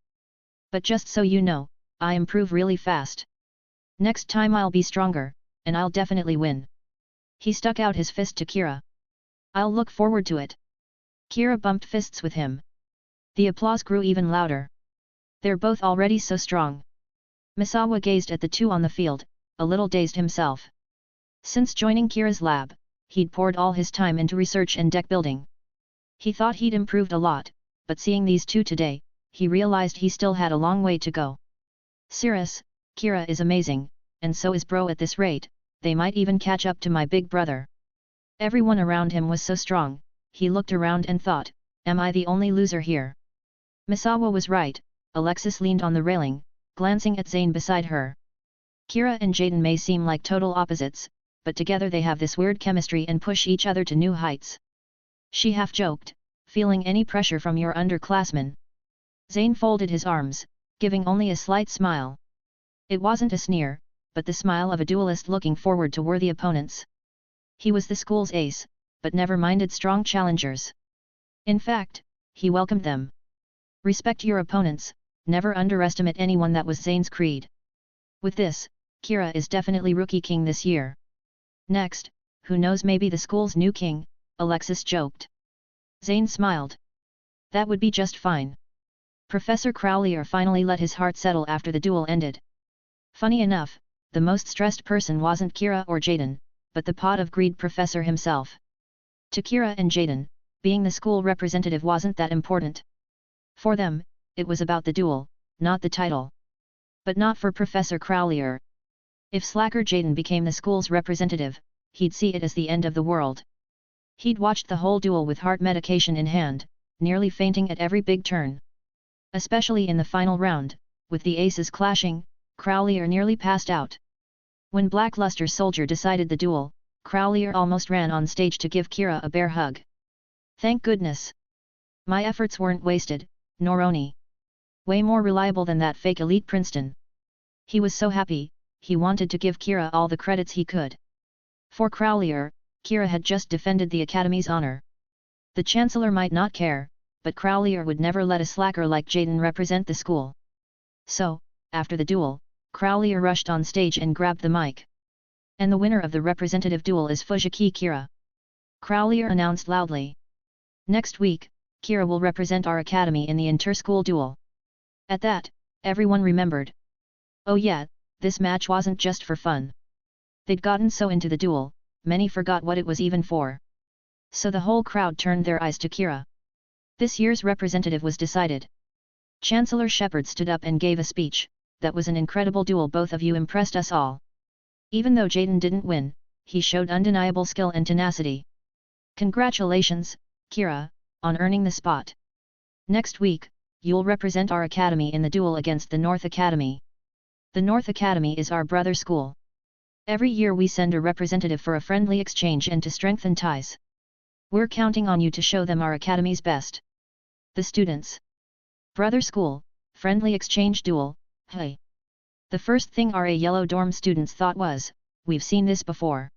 But just so you know, I improve really fast. Next time I'll be stronger, and I'll definitely win. He stuck out his fist to Kira. I'll look forward to it. Kira bumped fists with him. The applause grew even louder. They're both already so strong. Misawa gazed at the two on the field, a little dazed himself. Since joining Kira's lab, he'd poured all his time into research and deck building. He thought he'd improved a lot, but seeing these two today, he realized he still had a long way to go. Cirrus, Kira is amazing, and so is Bro at this rate, they might even catch up to my big brother. Everyone around him was so strong, he looked around and thought, am I the only loser here? Misawa was right, Alexis leaned on the railing, glancing at Zane beside her. Kira and Jaden may seem like total opposites, but together they have this weird chemistry and push each other to new heights. She half joked, feeling any pressure from your underclassmen? Zane folded his arms, giving only a slight smile. It wasn't a sneer, but the smile of a duelist looking forward to worthy opponents. He was the school's ace, but never minded strong challengers. In fact, he welcomed them. Respect your opponents, never underestimate anyone. That was Zane's creed. With this, Kira is definitely rookie king this year. Next, who knows, maybe the school's new king, Alexis joked. Zane smiled. That would be just fine. Professor Crowley finally let his heart settle after the duel ended. Funny enough, the most stressed person wasn't Kira or Jaden, but the pot of greed professor himself. To Kira and Jaden, being the school representative wasn't that important. For them, it was about the duel, not the title. But not for Professor Crowley. If slacker Jaden became the school's representative, he'd see it as the end of the world. He'd watched the whole duel with heart medication in hand, nearly fainting at every big turn. Especially in the final round, with the aces clashing, Crowley nearly passed out. When Blackluster Soldier decided the duel, Crowley almost ran on stage to give Kira a bear hug. Thank goodness. My efforts weren't wasted, Noroni. Way more reliable than that fake elite Princeton. He was so happy, he wanted to give Kira all the credits he could. For Crowley, Kira had just defended the Academy's honor. The Chancellor might not care, but Crowley would never let a slacker like Jaden represent the school. So, after the duel, Crowley rushed on stage and grabbed the mic. And the winner of the representative duel is Fujiki Kira. Crowley announced loudly. Next week, Kira will represent our academy in the inter-school duel. At that, everyone remembered. Oh yeah, this match wasn't just for fun. They'd gotten so into the duel, many forgot what it was even for. So the whole crowd turned their eyes to Kira. This year's representative was decided. Chancellor Shepard stood up and gave a speech. That was an incredible duel. Both of you impressed us all. Even though Jaden didn't win, he showed undeniable skill and tenacity. Congratulations, Kira, on earning the spot. Next week, you'll represent our academy in the duel against the North Academy. The North Academy is our brother school. Every year we send a representative for a friendly exchange and to strengthen ties. We're counting on you to show them our academy's best. The students. Brother school, friendly exchange duel, hey. The first thing our yellow dorm students thought was, we've seen this before.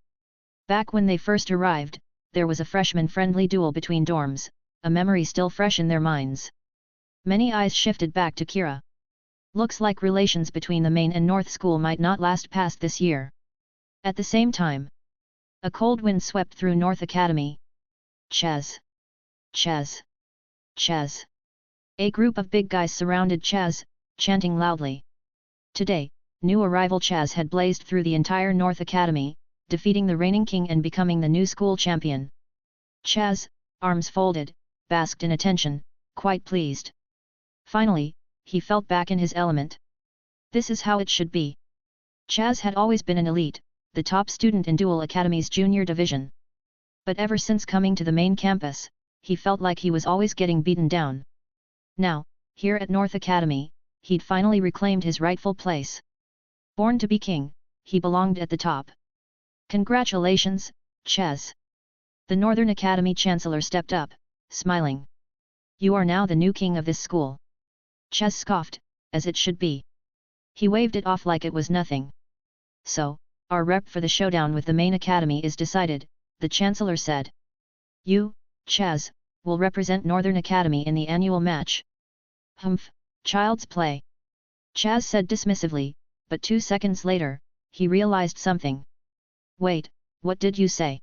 Back when they first arrived, there was a freshman-friendly duel between dorms, a memory still fresh in their minds. Many eyes shifted back to Kira. Looks like relations between the main and North School might not last past this year. At the same time, a cold wind swept through North Academy. Chaz. Chaz. Chaz. A group of big guys surrounded Chaz, chanting loudly. Today, new arrival Chaz had blazed through the entire North Academy, defeating the reigning king and becoming the new school champion. Chaz, arms folded, basked in attention, quite pleased. Finally, he felt back in his element. This is how it should be. Chaz had always been an elite, the top student in Duel Academy's junior division. But ever since coming to the main campus, he felt like he was always getting beaten down. Now, here at North Academy, he'd finally reclaimed his rightful place. Born to be king, he belonged at the top. Congratulations, Chaz. The Northern Academy Chancellor stepped up, smiling. You are now the new king of this school. Chaz scoffed, as it should be. He waved it off like it was nothing. So, our rep for the showdown with the main academy is decided, the Chancellor said. You, Chaz, will represent Northern Academy in the annual match. Humph, child's play. Chaz said dismissively, but 2 seconds later, he realized something. Wait, what did you say?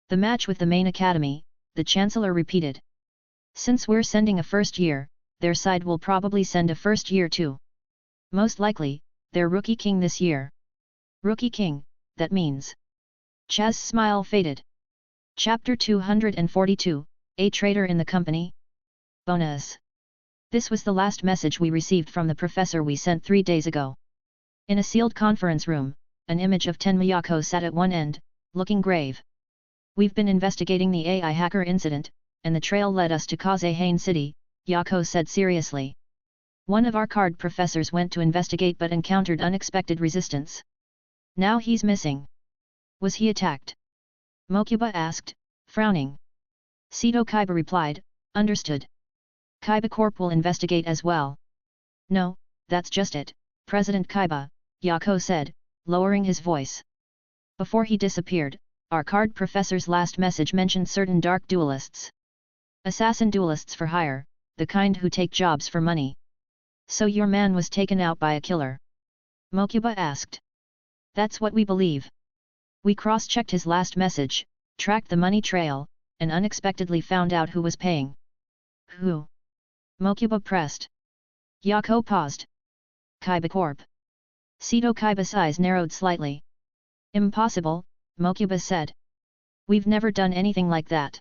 The match with the main academy, the Chancellor repeated. Since we're sending a first year, their side will probably send a first year too. Most likely, they're Rookie King this year. Rookie King, that means. Chaz's smile faded. Chapter 242, A Traitor in the Company? Bonus. This was the last message we received from the professor we sent 3 days ago. In a sealed conference room, an image of Ten Miyako sat at one end, looking grave. We've been investigating the AI hacker incident, and the trail led us to Hane City, Yako said seriously. One of our card professors went to investigate but encountered unexpected resistance. Now he's missing. Was he attacked? Mokuba asked, frowning. Seto Kaiba replied, understood. Kaiba Corp will investigate as well. No, that's just it, President Kaiba, Yako said, lowering his voice. Before he disappeared, our card professor's last message mentioned certain dark duelists. Assassin duelists for hire, the kind who take jobs for money. So your man was taken out by a killer? Mokuba asked. That's what we believe. We cross-checked his last message, tracked the money trail, and unexpectedly found out who was paying. Who? Mokuba pressed. Yako paused. Kaiba Corp. Seto Kaiba's eyes narrowed slightly. Impossible, Mokuba said. We've never done anything like that.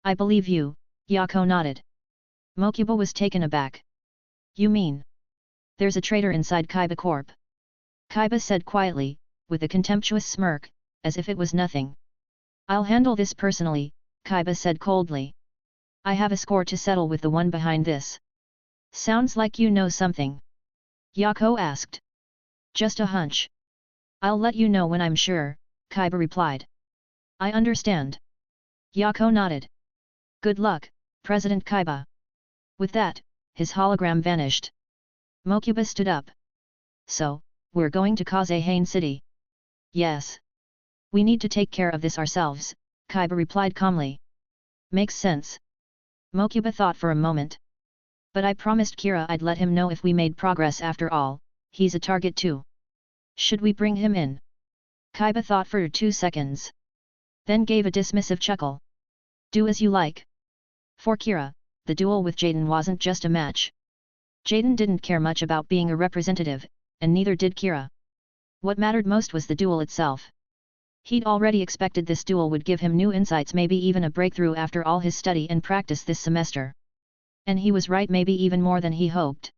I believe you, Yako nodded. Mokuba was taken aback. You mean? There's a traitor inside Kaiba Corp. Kaiba said quietly, with a contemptuous smirk, as if it was nothing. I'll handle this personally, Kaiba said coldly. I have a score to settle with the one behind this. Sounds like you know something. Yako asked. Just a hunch. I'll let you know when I'm sure, Kaiba replied. I understand. Yako nodded. Good luck, President Kaiba. With that, his hologram vanished. Mokuba stood up. So, we're going to Hane City. Yes. We need to take care of this ourselves, Kaiba replied calmly. Makes sense. Mokuba thought for a moment. But I promised Kira I'd let him know if we made progress after all, he's a target too. Should we bring him in? Kaiba thought for 2 seconds. Then gave a dismissive chuckle. Do as you like. For Kira, the duel with Jaden wasn't just a match. Jaden didn't care much about being a representative, and neither did Kira. What mattered most was the duel itself. He'd already expected this duel would give him new insights, maybe even a breakthrough after all his study and practice this semester. And he was right, maybe even more than he hoped.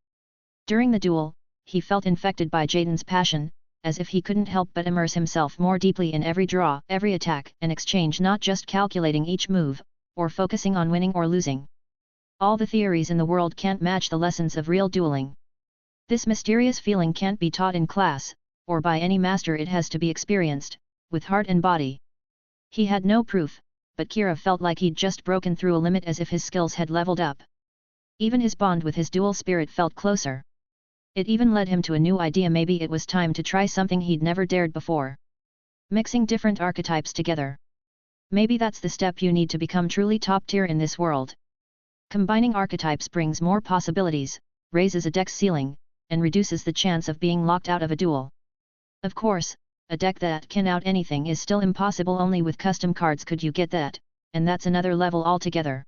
During the duel, he felt infected by Jaden's passion, as if he couldn't help but immerse himself more deeply in every draw, every attack and exchange, not just calculating each move, or focusing on winning or losing. All the theories in the world can't match the lessons of real dueling. This mysterious feeling can't be taught in class, or by any master, it has to be experienced, with heart and body. He had no proof, but Kira felt like he'd just broken through a limit, as if his skills had leveled up. Even his bond with his dual spirit felt closer. It even led him to a new idea, maybe it was time to try something he'd never dared before. Mixing different archetypes together. Maybe that's the step you need to become truly top tier in this world. Combining archetypes brings more possibilities, raises a deck's ceiling, and reduces the chance of being locked out of a duel. Of course, a deck that can out anything is still impossible. Only with custom cards could you get that, and that's another level altogether.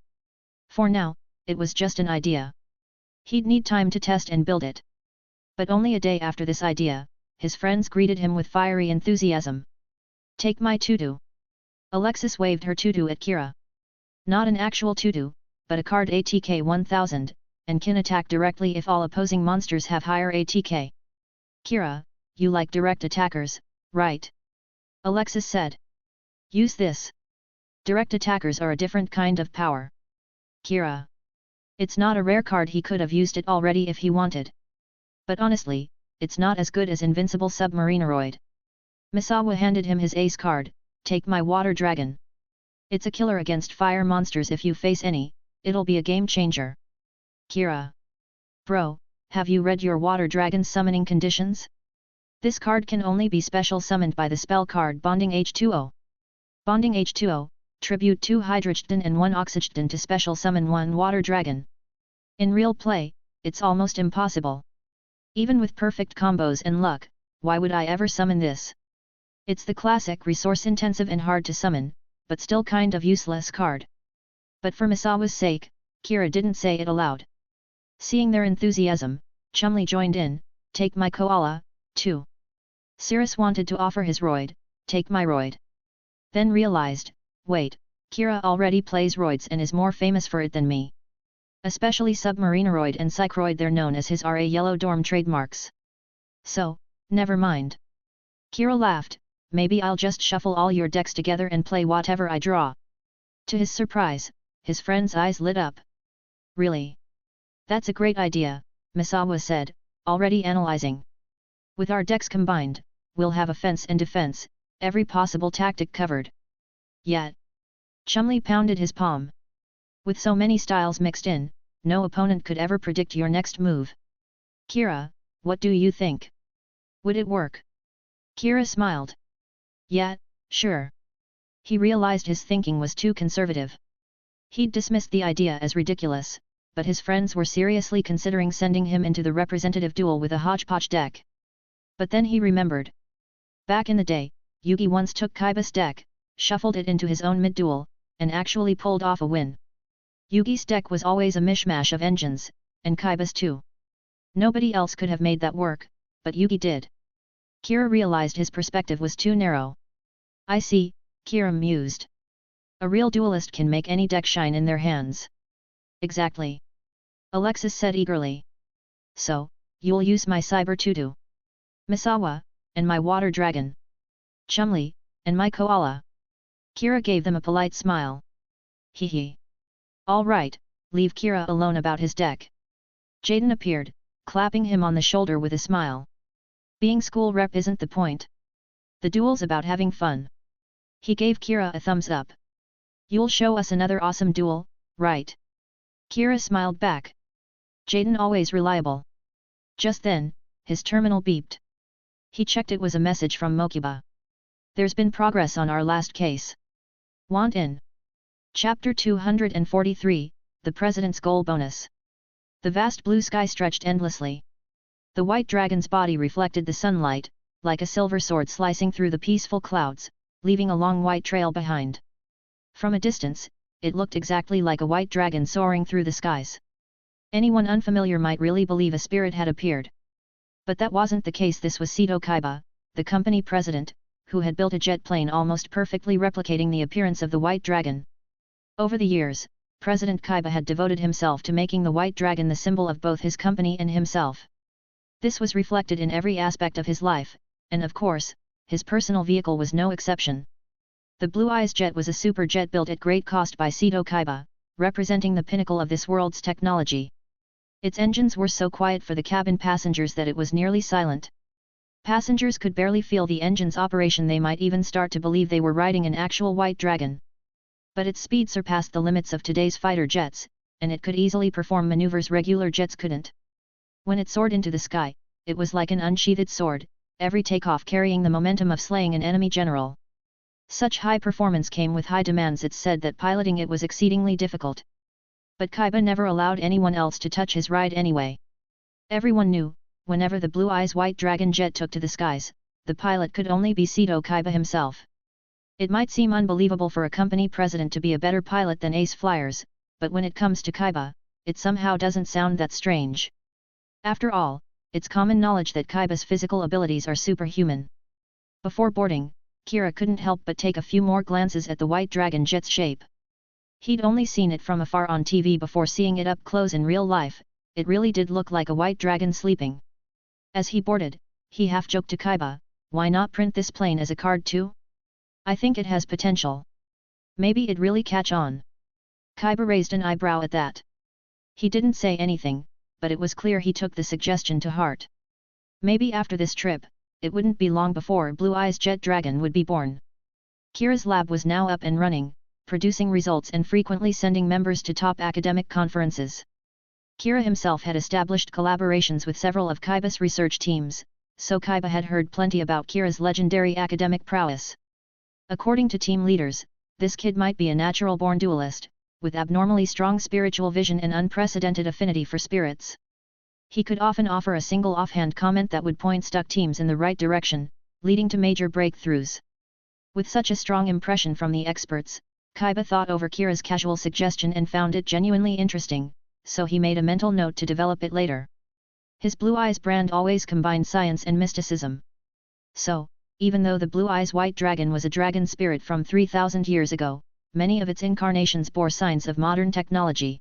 For now, it was just an idea. He'd need time to test and build it. But only a day after this idea, his friends greeted him with fiery enthusiasm. Take my tutu. Alexis waved her tutu at Kira. Not an actual tutu, but a card ATK 1000, and can attack directly if all opposing monsters have higher ATK. Kira, you like direct attackers, right? Alexis said. Use this. Direct attackers are a different kind of power. Kira. It's not a rare card, he could have used it already if he wanted. But honestly, it's not as good as Invincible Submarineroid. Misawa handed him his ace card, take my water dragon. It's a killer against fire monsters, if you face any, it'll be a game changer. Kira. Bro, have you read your water dragon's summoning conditions? This card can only be special summoned by the spell card Bonding H2O. Bonding H2O, tribute 2 Hydrogen and 1 Oxygen to special summon 1 water dragon. In real play, it's almost impossible. Even with perfect combos and luck, why would I ever summon this? It's the classic resource-intensive and hard to summon, but still kind of useless card. But for Misawa's sake, Kira didn't say it aloud. Seeing their enthusiasm, Chumley joined in, take my koala, too. Cirrus wanted to offer his roid, take my roid. Then realized, wait, Kira already plays roids and is more famous for it than me. Especially Submarineroid and Psychroid, they're known as his RA Yellow Dorm trademarks. So, never mind. Kira laughed, maybe I'll just shuffle all your decks together and play whatever I draw. To his surprise, his friend's eyes lit up. Really? That's a great idea, Misawa said, already analyzing. With our decks combined, we'll have offense and defense, every possible tactic covered. Yet. Chumley pounded his palm. With so many styles mixed in, no opponent could ever predict your next move. Kira, what do you think? Would it work? Kira smiled. Yeah, sure. He realized his thinking was too conservative. He'd dismissed the idea as ridiculous, but his friends were seriously considering sending him into the representative duel with a hodgepodge deck. But then he remembered. Back in the day, Yugi once took Kaiba's deck, shuffled it into his own mid-duel, and actually pulled off a win. Yugi's deck was always a mishmash of engines, and Kaiba's too. Nobody else could have made that work, but Yugi did. Kira realized his perspective was too narrow. I see, Kira mused. A real duelist can make any deck shine in their hands. Exactly. Alexis said eagerly. So, you'll use my Cyber Tutu, Misawa, and my Water Dragon, Chumley, and my Koala. Kira gave them a polite smile. Hee hee. All right, leave Kira alone about his deck. Jaden appeared, clapping him on the shoulder with a smile. Being school rep isn't the point. The duel's about having fun. He gave Kira a thumbs up. You'll show us another awesome duel, right? Kira smiled back. Jaden always reliable. Just then, his terminal beeped. He checked. It was a message from Mokuba. There's been progress on our last case. Want in? Chapter 243, The President's Goal Bonus. The vast blue sky stretched endlessly. The white dragon's body reflected the sunlight, like a silver sword slicing through the peaceful clouds, leaving a long white trail behind. From a distance, it looked exactly like a white dragon soaring through the skies. Anyone unfamiliar might really believe a spirit had appeared. But that wasn't the case. This was Seto Kaiba, the company president, who had built a jet plane almost perfectly replicating the appearance of the white dragon. Over the years, President Kaiba had devoted himself to making the white dragon the symbol of both his company and himself. This was reflected in every aspect of his life, and of course, his personal vehicle was no exception. The Blue Eyes jet was a super jet built at great cost by Seto Kaiba, representing the pinnacle of this world's technology. Its engines were so quiet for the cabin passengers that it was nearly silent. Passengers could barely feel the engine's operation. They might even start to believe they were riding an actual white dragon. But its speed surpassed the limits of today's fighter jets, and it could easily perform maneuvers regular jets couldn't. When it soared into the sky, it was like an unsheathed sword, every takeoff carrying the momentum of slaying an enemy general. Such high performance came with high demands. It's said that piloting it was exceedingly difficult. But Kaiba never allowed anyone else to touch his ride anyway. Everyone knew, whenever the Blue Eyes white dragon jet took to the skies, the pilot could only be Seto Kaiba himself. It might seem unbelievable for a company president to be a better pilot than ace flyers, but when it comes to Kaiba, it somehow doesn't sound that strange. After all, it's common knowledge that Kaiba's physical abilities are superhuman. Before boarding, Kira couldn't help but take a few more glances at the white dragon jet's shape. He'd only seen it from afar on TV before seeing it up close in real life. It really did look like a white dragon sleeping. As he boarded, he half-joked to Kaiba, why not print this plane as a card too? I think it has potential. Maybe it'd really catch on. Kaiba raised an eyebrow at that. He didn't say anything, but it was clear he took the suggestion to heart. Maybe after this trip, it wouldn't be long before Blue Eyes Jet Dragon would be born. Kira's lab was now up and running, producing results and frequently sending members to top academic conferences. Kira himself had established collaborations with several of Kaiba's research teams, so Kaiba had heard plenty about Kira's legendary academic prowess. According to team leaders, this kid might be a natural-born duelist, with abnormally strong spiritual vision and unprecedented affinity for spirits. He could often offer a single offhand comment that would point stuck teams in the right direction, leading to major breakthroughs. With such a strong impression from the experts, Kaiba thought over Kira's casual suggestion and found it genuinely interesting, so he made a mental note to develop it later. His Blue Eyes brand always combined science and mysticism. So, even though the Blue Eyes White Dragon was a dragon spirit from 3,000 years ago, many of its incarnations bore signs of modern technology.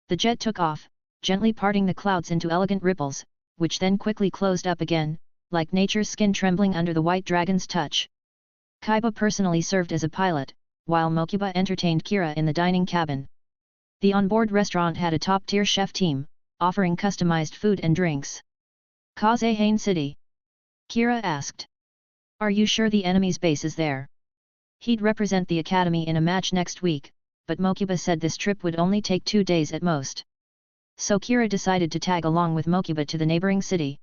The jet took off, gently parting the clouds into elegant ripples, which then quickly closed up again, like nature's skin trembling under the white dragon's touch. Kaiba personally served as a pilot, while Mokuba entertained Kira in the dining cabin. The onboard restaurant had a top-tier chef team, offering customized food and drinks. Kaze Hane City? Kira asked. Are you sure the enemy's base is there? He'd represent the academy in a match next week, but Mokuba said this trip would only take 2 days at most. So Kira decided to tag along with Mokuba to the neighboring city.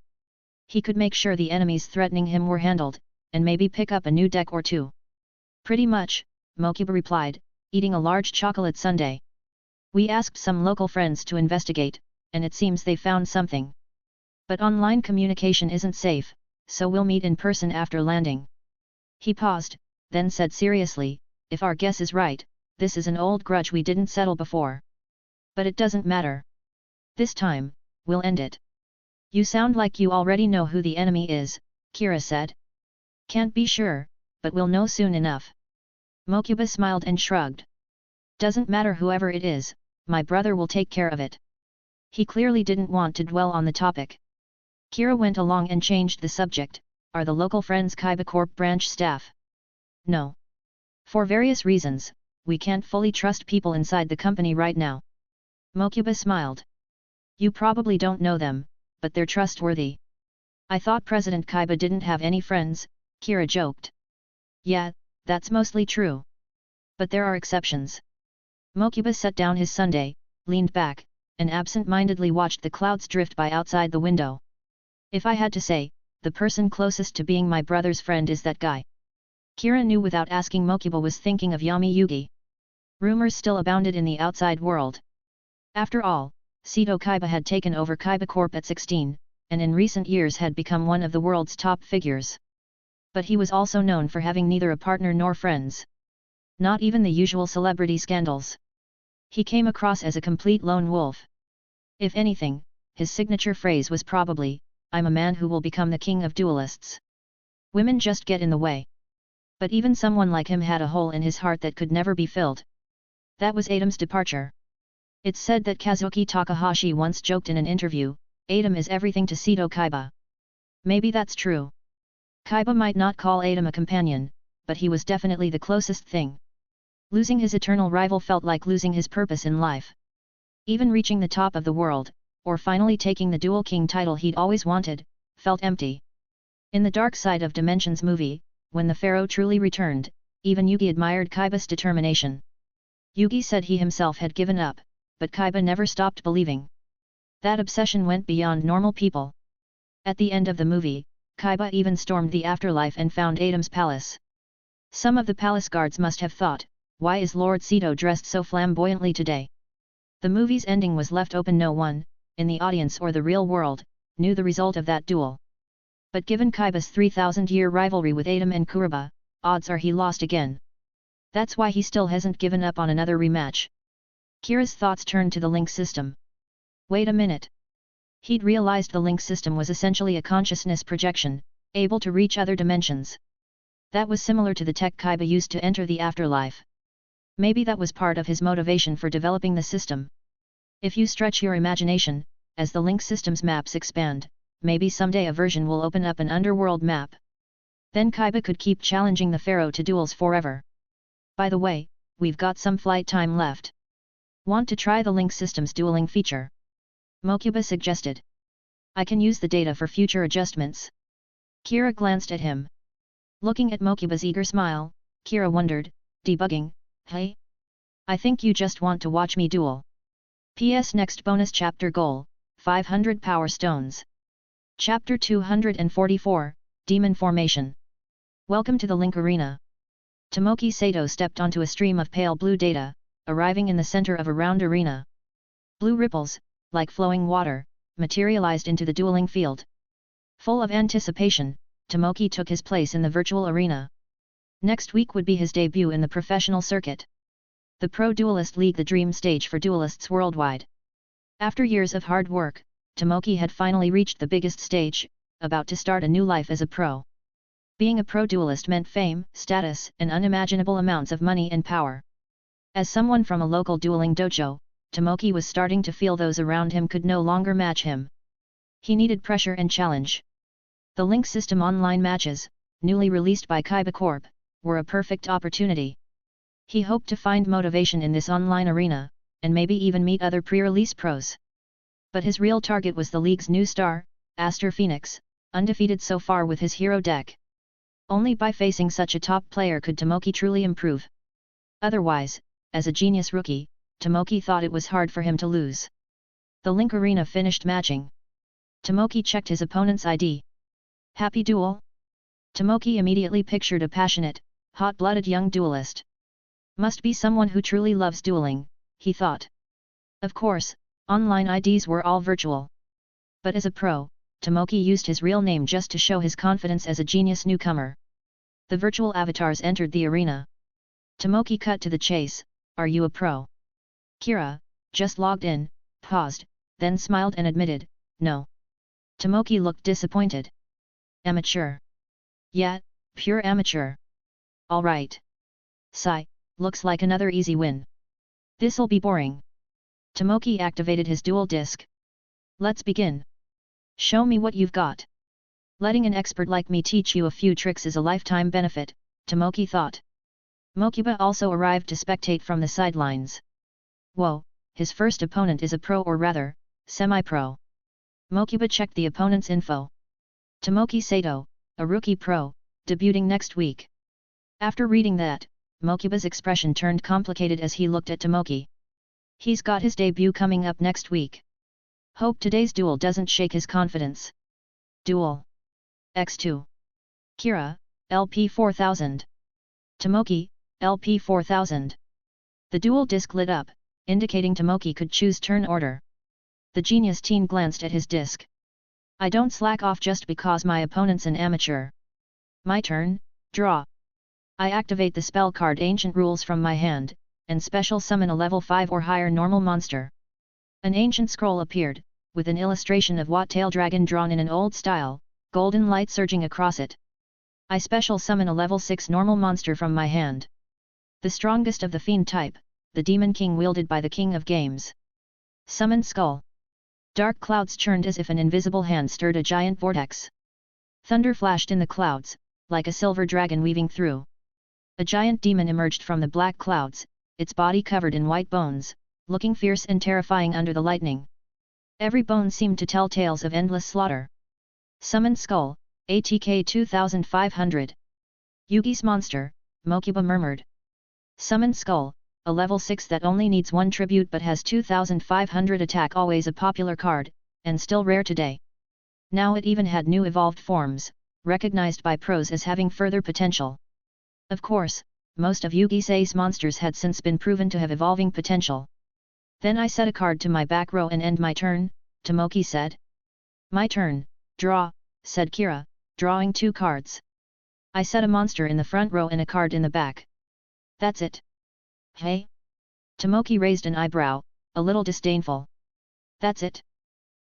He could make sure the enemies threatening him were handled, and maybe pick up a new deck or two. Pretty much, Mokuba replied, eating a large chocolate sundae. We asked some local friends to investigate, and it seems they found something. But online communication isn't safe, so we'll meet in person after landing. He paused, then said seriously, if our guess is right, this is an old grudge we didn't settle before. But it doesn't matter. This time, we'll end it. You sound like you already know who the enemy is, Kira said. Can't be sure, but we'll know soon enough. Mokuba smiled and shrugged. Doesn't matter whoever it is, my brother will take care of it. He clearly didn't want to dwell on the topic. Kira went along and changed the subject. Are the local friends Kaiba Corp branch staff? No. For various reasons, we can't fully trust people inside the company right now. Mokuba smiled. You probably don't know them, but they're trustworthy. I thought President Kaiba didn't have any friends, Kira joked. Yeah, that's mostly true. But there are exceptions. Mokuba set down his sundae, leaned back, and absent-mindedly watched the clouds drift by outside the window. If I had to say, the person closest to being my brother's friend is that guy. Kira knew without asking Mokuba was thinking of Yami Yugi. Rumors still abounded in the outside world. After all, Seto Kaiba had taken over Kaiba Corp at 16, and in recent years had become one of the world's top figures. But he was also known for having neither a partner nor friends. Not even the usual celebrity scandals. He came across as a complete lone wolf. If anything, his signature phrase was probably, I'm a man who will become the king of duelists. Women just get in the way. But even someone like him had a hole in his heart that could never be filled. That was Adam's departure. It's said that Kazuki Takahashi once joked in an interview, Adam is everything to Seto Kaiba. Maybe that's true. Kaiba might not call Adam a companion, but he was definitely the closest thing. Losing his eternal rival felt like losing his purpose in life. Even reaching the top of the world, or finally taking the Duel King title he'd always wanted, felt empty. In the Dark Side of Dimensions movie, when the Pharaoh truly returned, even Yugi admired Kaiba's determination. Yugi said he himself had given up, but Kaiba never stopped believing. That obsession went beyond normal people. At the end of the movie, Kaiba even stormed the afterlife and found Adam's palace. Some of the palace guards must have thought, why is Lord Seto dressed so flamboyantly today? The movie's ending was left open. No one, in the audience or the real world, knew the result of that duel. But given Kaiba's 3,000-year rivalry with Adam and Kuroba, odds are he lost again. That's why he still hasn't given up on another rematch. Kira's thoughts turned to the link system. Wait a minute. He'd realized the link system was essentially a consciousness projection, able to reach other dimensions. That was similar to the tech Kaiba used to enter the afterlife. Maybe that was part of his motivation for developing the system. If you stretch your imagination, as the link system's maps expand, maybe someday a version will open up an underworld map. Then Kaiba could keep challenging the Pharaoh to duels forever. By the way, we've got some flight time left. Want to try the link system's dueling feature? Mokuba suggested. I can use the data for future adjustments. Kira glanced at him. Looking at Mokuba's eager smile, Kira wondered, debugging, hey? I think you just want to watch me duel. PS Next bonus chapter goal, 500 power stones. Chapter 244, Demon Formation. Welcome to the Link Arena. Tomoki Sato stepped onto a stream of pale blue data, arriving in the center of a round arena. Blue ripples, like flowing water, materialized into the dueling field. Full of anticipation, Tomoki took his place in the virtual arena. Next week would be his debut in the professional circuit. The Pro Duelist League, the dream stage for duelists worldwide. After years of hard work, Tomoki had finally reached the biggest stage, about to start a new life as a pro. Being a pro duelist meant fame, status, and unimaginable amounts of money and power. As someone from a local dueling dojo, Tomoki was starting to feel those around him could no longer match him. He needed pressure and challenge. The Link System online matches, newly released by Kaiba Corp, were a perfect opportunity. He hoped to find motivation in this online arena, and maybe even meet other pre-release pros. But his real target was the league's new star, Aster Phoenix, undefeated so far with his hero deck. Only by facing such a top player could Tomoki truly improve. Otherwise, as a genius rookie, Tomoki thought it was hard for him to lose. The Link Arena finished matching. Tomoki checked his opponent's ID. Happy duel? Tomoki immediately pictured a passionate, hot-blooded young duelist. Must be someone who truly loves dueling, he thought. Of course, online IDs were all virtual. But as a pro, Tomoki used his real name just to show his confidence as a genius newcomer. The virtual avatars entered the arena. Tomoki cut to the chase, "Are you a pro?" Kira, just logged in, paused, then smiled and admitted, "No." Tomoki looked disappointed. "Amateur?" "Yeah, pure amateur." "Alright." "Sigh, looks like another easy win. This'll be boring." Tomoki activated his dual disc. "Let's begin. Show me what you've got." Letting an expert like me teach you a few tricks is a lifetime benefit, Tomoki thought. Mokuba also arrived to spectate from the sidelines. Whoa, his first opponent is a pro, or rather, semi-pro. Mokuba checked the opponent's info. Tomoki Sato, a rookie pro, debuting next week. After reading that, Mokuba's expression turned complicated as he looked at Tomoki. He's got his debut coming up next week. Hope today's duel doesn't shake his confidence. Duel X2. Kira, LP 4000. Tomoki, LP 4000. The dual disc lit up, indicating Tomoki could choose turn order. The genius teen glanced at his disc. "I don't slack off just because my opponent's an amateur. My turn, draw. I activate the spell card Ancient Rules from my hand, and special summon a level 5 or higher normal monster." An ancient scroll appeared, with an illustration of Wat-tail dragon drawn in an old style, golden light surging across it. "I special summon a level 6 normal monster from my hand. The strongest of the fiend type, the Demon King wielded by the King of Games. Summon Skull." Dark clouds churned as if an invisible hand stirred a giant vortex. Thunder flashed in the clouds, like a silver dragon weaving through. A giant demon emerged from the black clouds, its body covered in white bones, looking fierce and terrifying under the lightning. Every bone seemed to tell tales of endless slaughter. "Summon Skull, ATK 2500. Yugi's monster," Mokuba murmured. "Summon Skull, a level 6 that only needs 1 tribute but has 2500 attack, always a popular card, and still rare today. Now it even had new evolved forms, recognized by pros as having further potential. Of course, most of Yugi's ace monsters had since been proven to have evolving potential." "Then I set a card to my back row and end my turn," Tomoki said. "My turn, draw," said Kira, drawing 2 cards. "I set a monster in the front row and a card in the back." "That's it?" "Hey?" Tomoki raised an eyebrow, a little disdainful. "That's it?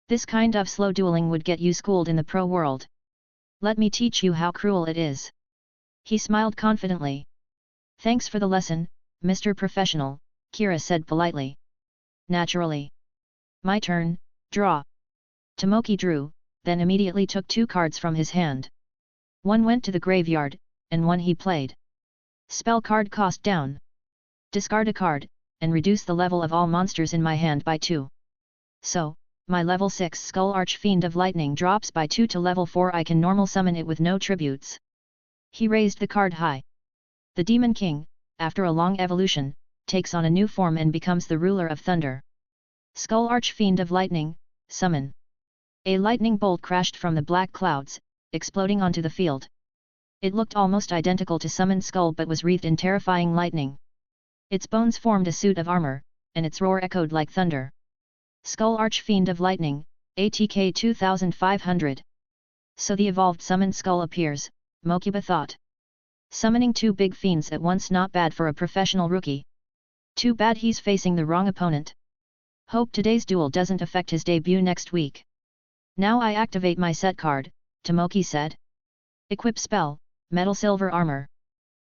This kind of slow dueling would get you schooled in the pro world. Let me teach you how cruel it is." He smiled confidently. "Thanks for the lesson, Mr. Professional," Kira said politely. "Naturally. My turn, draw." Tomoki drew, then immediately took 2 cards from his hand. One went to the graveyard, and one he played. Spell card cost down. Discard a card, and reduce the level of all monsters in my hand by 2. So, my level 6 Skull Archfiend of Lightning drops by 2 to level 4. I can normal summon it with no tributes. He raised the card high. The Demon King, after a long evolution, takes on a new form and becomes the ruler of thunder. Skull Archfiend of Lightning, summon. A lightning bolt crashed from the black clouds, exploding onto the field. It looked almost identical to Summon Skull but was wreathed in terrifying lightning. Its bones formed a suit of armor, and its roar echoed like thunder. Skull Archfiend of Lightning, ATK 2500. So the evolved summoned skull appears, Mokuba thought. Summoning two big fiends at once, not bad for a professional rookie. Too bad he's facing the wrong opponent. Hope today's duel doesn't affect his debut next week. Now I activate my set card, Tomoki said. Equip spell, Metal Silver Armor.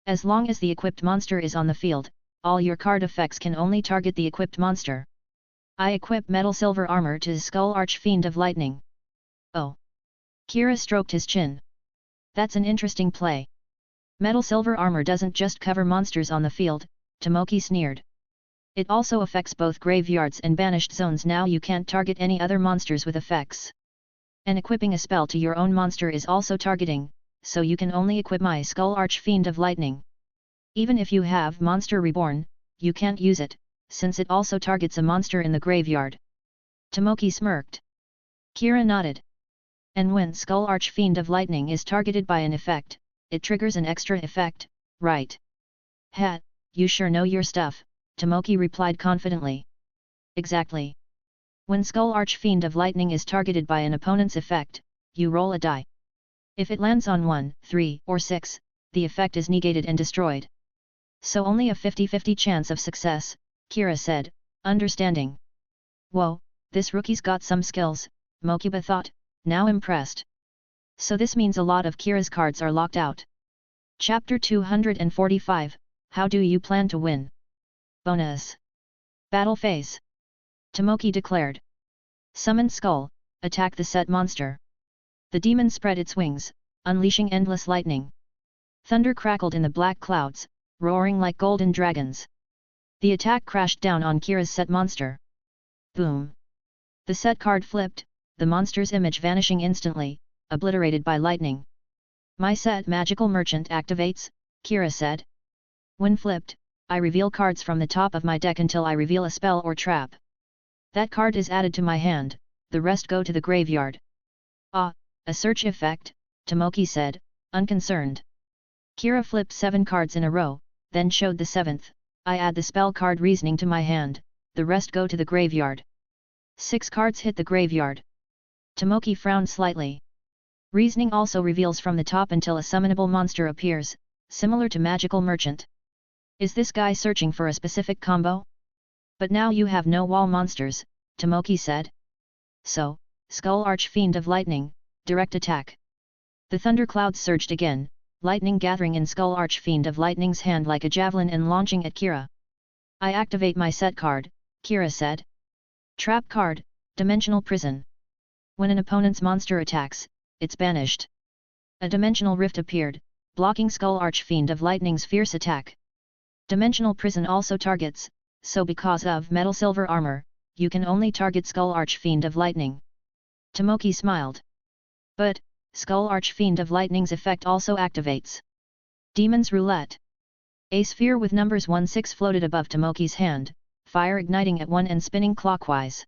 As long as the equipped monster is on the field, all your card effects can only target the equipped monster. I equip Metal Silver Armor to Skull Archfiend of Lightning. Oh. Kira stroked his chin. That's an interesting play. Metal Silver Armor doesn't just cover monsters on the field, Tomoki sneered. It also affects both graveyards and banished zones. Now you can't target any other monsters with effects. And equipping a spell to your own monster is also targeting, so you can only equip my Skull Archfiend of Lightning. Even if you have Monster Reborn, you can't use it, since it also targets a monster in the graveyard. Tomoki smirked. Kira nodded. And when Skull Archfiend of Lightning is targeted by an effect, it triggers an extra effect, right? Ha, you sure know your stuff, Tomoki replied confidently. Exactly. When Skull Archfiend of Lightning is targeted by an opponent's effect, you roll a die. If it lands on 1, 3, or 6, the effect is negated and destroyed. So only a 50-50 chance of success, Kira said, understanding. Whoa, this rookie's got some skills, Mokuba thought, now impressed. So this means a lot of Kira's cards are locked out. Chapter 245, How do you plan to win? Bonus. Battle phase. Tomoki declared. Summon Skull, attack the set monster. The demon spread its wings, unleashing endless lightning. Thunder crackled in the black clouds, roaring like golden dragons. The attack crashed down on Kira's set monster. Boom. The set card flipped, the monster's image vanishing instantly, obliterated by lightning. My set magical merchant activates, Kira said. When flipped, I reveal cards from the top of my deck until I reveal a spell or trap. That card is added to my hand, the rest go to the graveyard. Ah, a search effect, Tomoki said, unconcerned. Kira flipped 7 cards in a row, then showed the 7th, I add the spell card reasoning to my hand, the rest go to the graveyard. 6 cards hit the graveyard. Tomoki frowned slightly. Reasoning also reveals from the top until a summonable monster appears, similar to Magical Merchant. Is this guy searching for a specific combo? But now you have no wall monsters, Tomoki said. So, Skull Archfiend of Lightning, direct attack. The thunderclouds surged again, lightning gathering in Skull Archfiend of Lightning's hand like a javelin and launching at Kira. I activate my set card, Kira said. Trap card, Dimensional Prison. When an opponent's monster attacks, it's banished. A dimensional rift appeared, blocking Skull Archfiend of Lightning's fierce attack. Dimensional Prison also targets, so because of Metal Silver Armor, you can only target Skull Archfiend of Lightning. Tomoki smiled. But, Skull Archfiend of Lightning's effect also activates. Demon's Roulette. A sphere with numbers 1-6 floated above Tomoki's hand, fire igniting at 1 and spinning clockwise.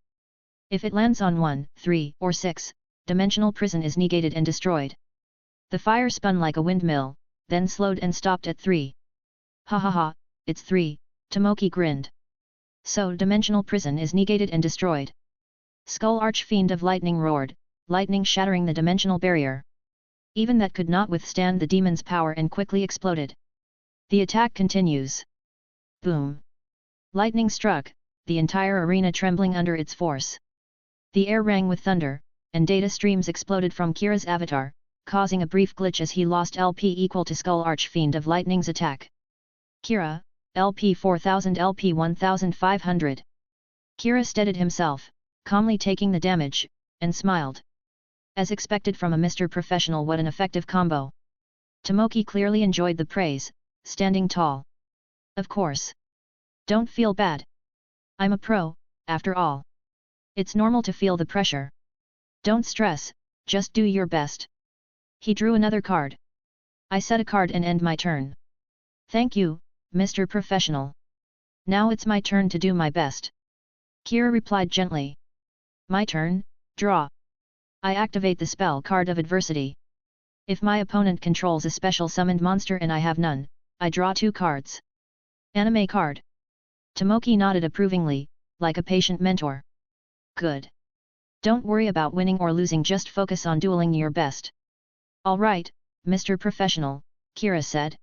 If it lands on 1, 3, or 6, Dimensional Prison is negated and destroyed. The fire spun like a windmill, then slowed and stopped at 3. Ha ha ha, it's 3, Tomoki grinned. So Dimensional Prison is negated and destroyed. Skull Archfiend of Lightning roared, lightning shattering the dimensional barrier. Even that could not withstand the demon's power and quickly exploded. The attack continues. Boom. Lightning struck, the entire arena trembling under its force. The air rang with thunder, and data streams exploded from Kira's avatar, causing a brief glitch as he lost LP equal to Skull Archfiend of Lightning's attack. Kira, LP 4000 LP 1500. Kira steadied himself, calmly taking the damage, and smiled. As expected from a Mr. Professional, what an effective combo. Tomoki clearly enjoyed the praise, standing tall. Of course. Don't feel bad. I'm a pro, after all. It's normal to feel the pressure. Don't stress, just do your best. He drew another card. I set a card and end my turn. Thank you, Mr. Professional. Now it's my turn to do my best. Kira replied gently. My turn, draw. I activate the spell card of adversity. If my opponent controls a special summoned monster and I have none, I draw 2 cards. Anime card. Tomoki nodded approvingly, like a patient mentor. Good. Don't worry about winning or losing, just focus on dueling your best. Alright, Mr. Professional, Kira said.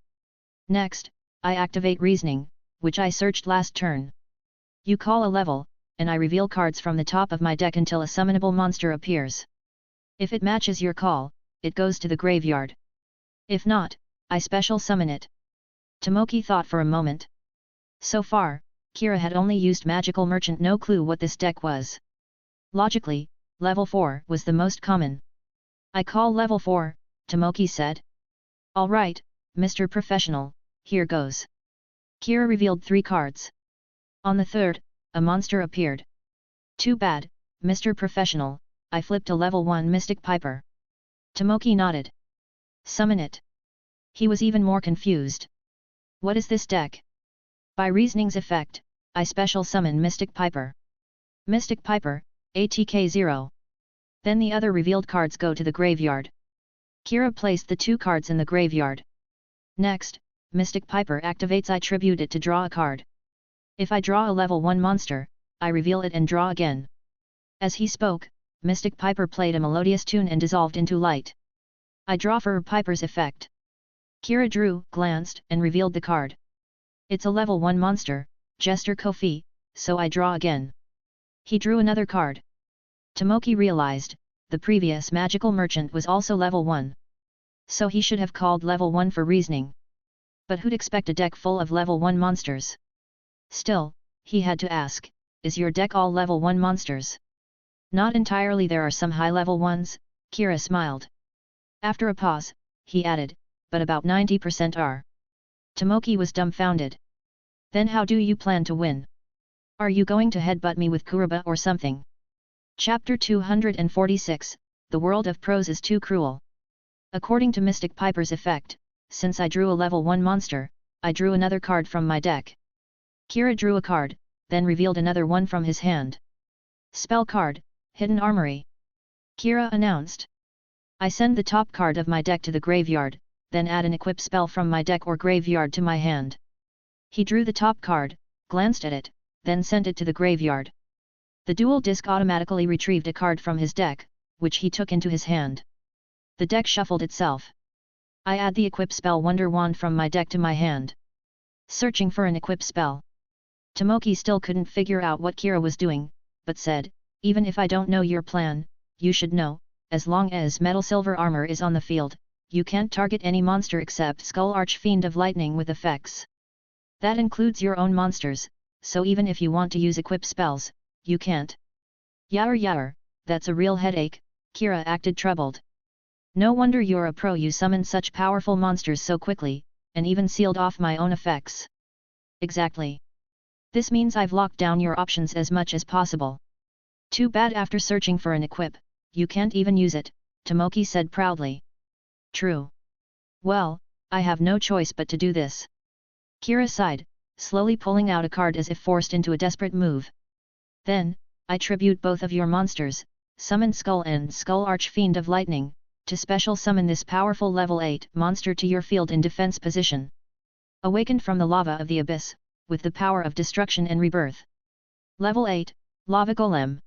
Next, I activate reasoning, which I searched last turn. You call a level, and I reveal cards from the top of my deck until a summonable monster appears. If it matches your call, it goes to the graveyard. If not, I special summon it. Tomoki thought for a moment. So far, Kira had only used Magical Merchant, no clue what this deck was. Logically, level 4 was the most common. I call level 4, Tomoki said. Alright, Mr. Professional, here goes. Kira revealed 3 cards. On the third, a monster appeared. Too bad, Mr. Professional, I flipped a level 1 Mystic Piper. Tomoki nodded. Summon it. He was even more confused. What is this deck? By reasoning's effect, I special summon Mystic Piper. Mystic Piper, ATK 0. Then the other revealed cards go to the graveyard. Kira placed the 2 cards in the graveyard. Next, Mystic Piper activates. I tribute it to draw a card. If I draw a level 1 monster, I reveal it and draw again. As he spoke, Mystic Piper played a melodious tune and dissolved into light. I draw for Piper's effect. Kira drew, glanced, and revealed the card. It's a level 1 monster, Jester Kofi, so I draw again. He drew another card. Tomoki realized, the previous Magical Merchant was also level 1. So he should have called level 1 for reasoning. But who'd expect a deck full of level 1 monsters? Still, he had to ask, is your deck all level 1 monsters? Not entirely, there are some high level ones, Kira smiled. After a pause, he added, but about 90% are. Tomoki was dumbfounded. Then how do you plan to win? Are you going to headbutt me with Kuruba or something? Chapter 246, The World of Prose is Too Cruel. According to Mystic Piper's effect, since I drew a level 1 monster, I drew another card from my deck. Kira drew a card, then revealed another one from his hand. Spell card, Hidden Armory. Kira announced. I send the top card of my deck to the graveyard, then add an equip spell from my deck or graveyard to my hand. He drew the top card, glanced at it, then sent it to the graveyard. The dual disc automatically retrieved a card from his deck, which he took into his hand. The deck shuffled itself. I add the equip spell Wonder Wand from my deck to my hand. Searching for an equip spell. Tomoki still couldn't figure out what Kira was doing, but said, even if I don't know your plan, you should know, as long as Metal Silver Armor is on the field, you can't target any monster except Skull Archfiend of Lightning with effects. That includes your own monsters, so even if you want to use equip spells, you can't. Yar, that's a real headache, Kira acted troubled. No wonder you're a pro, you summoned such powerful monsters so quickly, and even sealed off my own effects. Exactly. This means I've locked down your options as much as possible. Too bad after searching for an equip, you can't even use it, Tomoki said proudly. True. Well, I have no choice but to do this. Kira sighed, slowly pulling out a card as if forced into a desperate move. Then, I tribute both of your monsters, summon Skull and Skull Archfiend of Lightning, to special summon this powerful level 8 monster to your field in defense position. Awakened from the lava of the abyss, with the power of destruction and rebirth. Level 8, Lava Golem.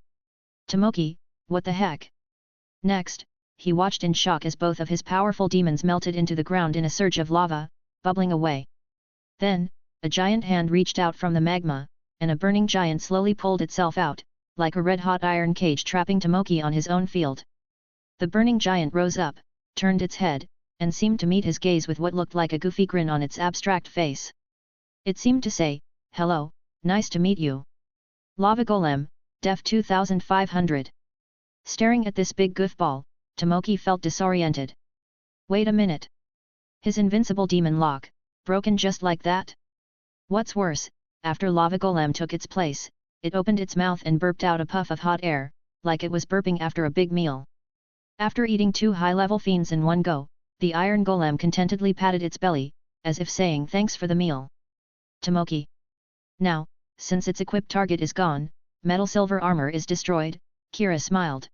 Tomoki, what the heck? Next, he watched in shock as both of his powerful demons melted into the ground in a surge of lava, bubbling away. Then, a giant hand reached out from the magma, and a burning giant slowly pulled itself out, like a red-hot iron cage trapping Tomoki on his own field. The burning giant rose up, turned its head, and seemed to meet his gaze with what looked like a goofy grin on its abstract face. It seemed to say, hello, nice to meet you. Lava Golem, Def 2500. Staring at this big goofball, Tomoki felt disoriented. Wait a minute. His invincible demon lock, broken just like that? What's worse, after Lava Golem took its place, it opened its mouth and burped out a puff of hot air, like it was burping after a big meal. After eating 2 high-level fiends in one go, the Iron Golem contentedly patted its belly, as if saying thanks for the meal. Tomoki. Now, since its equipped target is gone, Metal Silver Armor is destroyed, Kira smiled.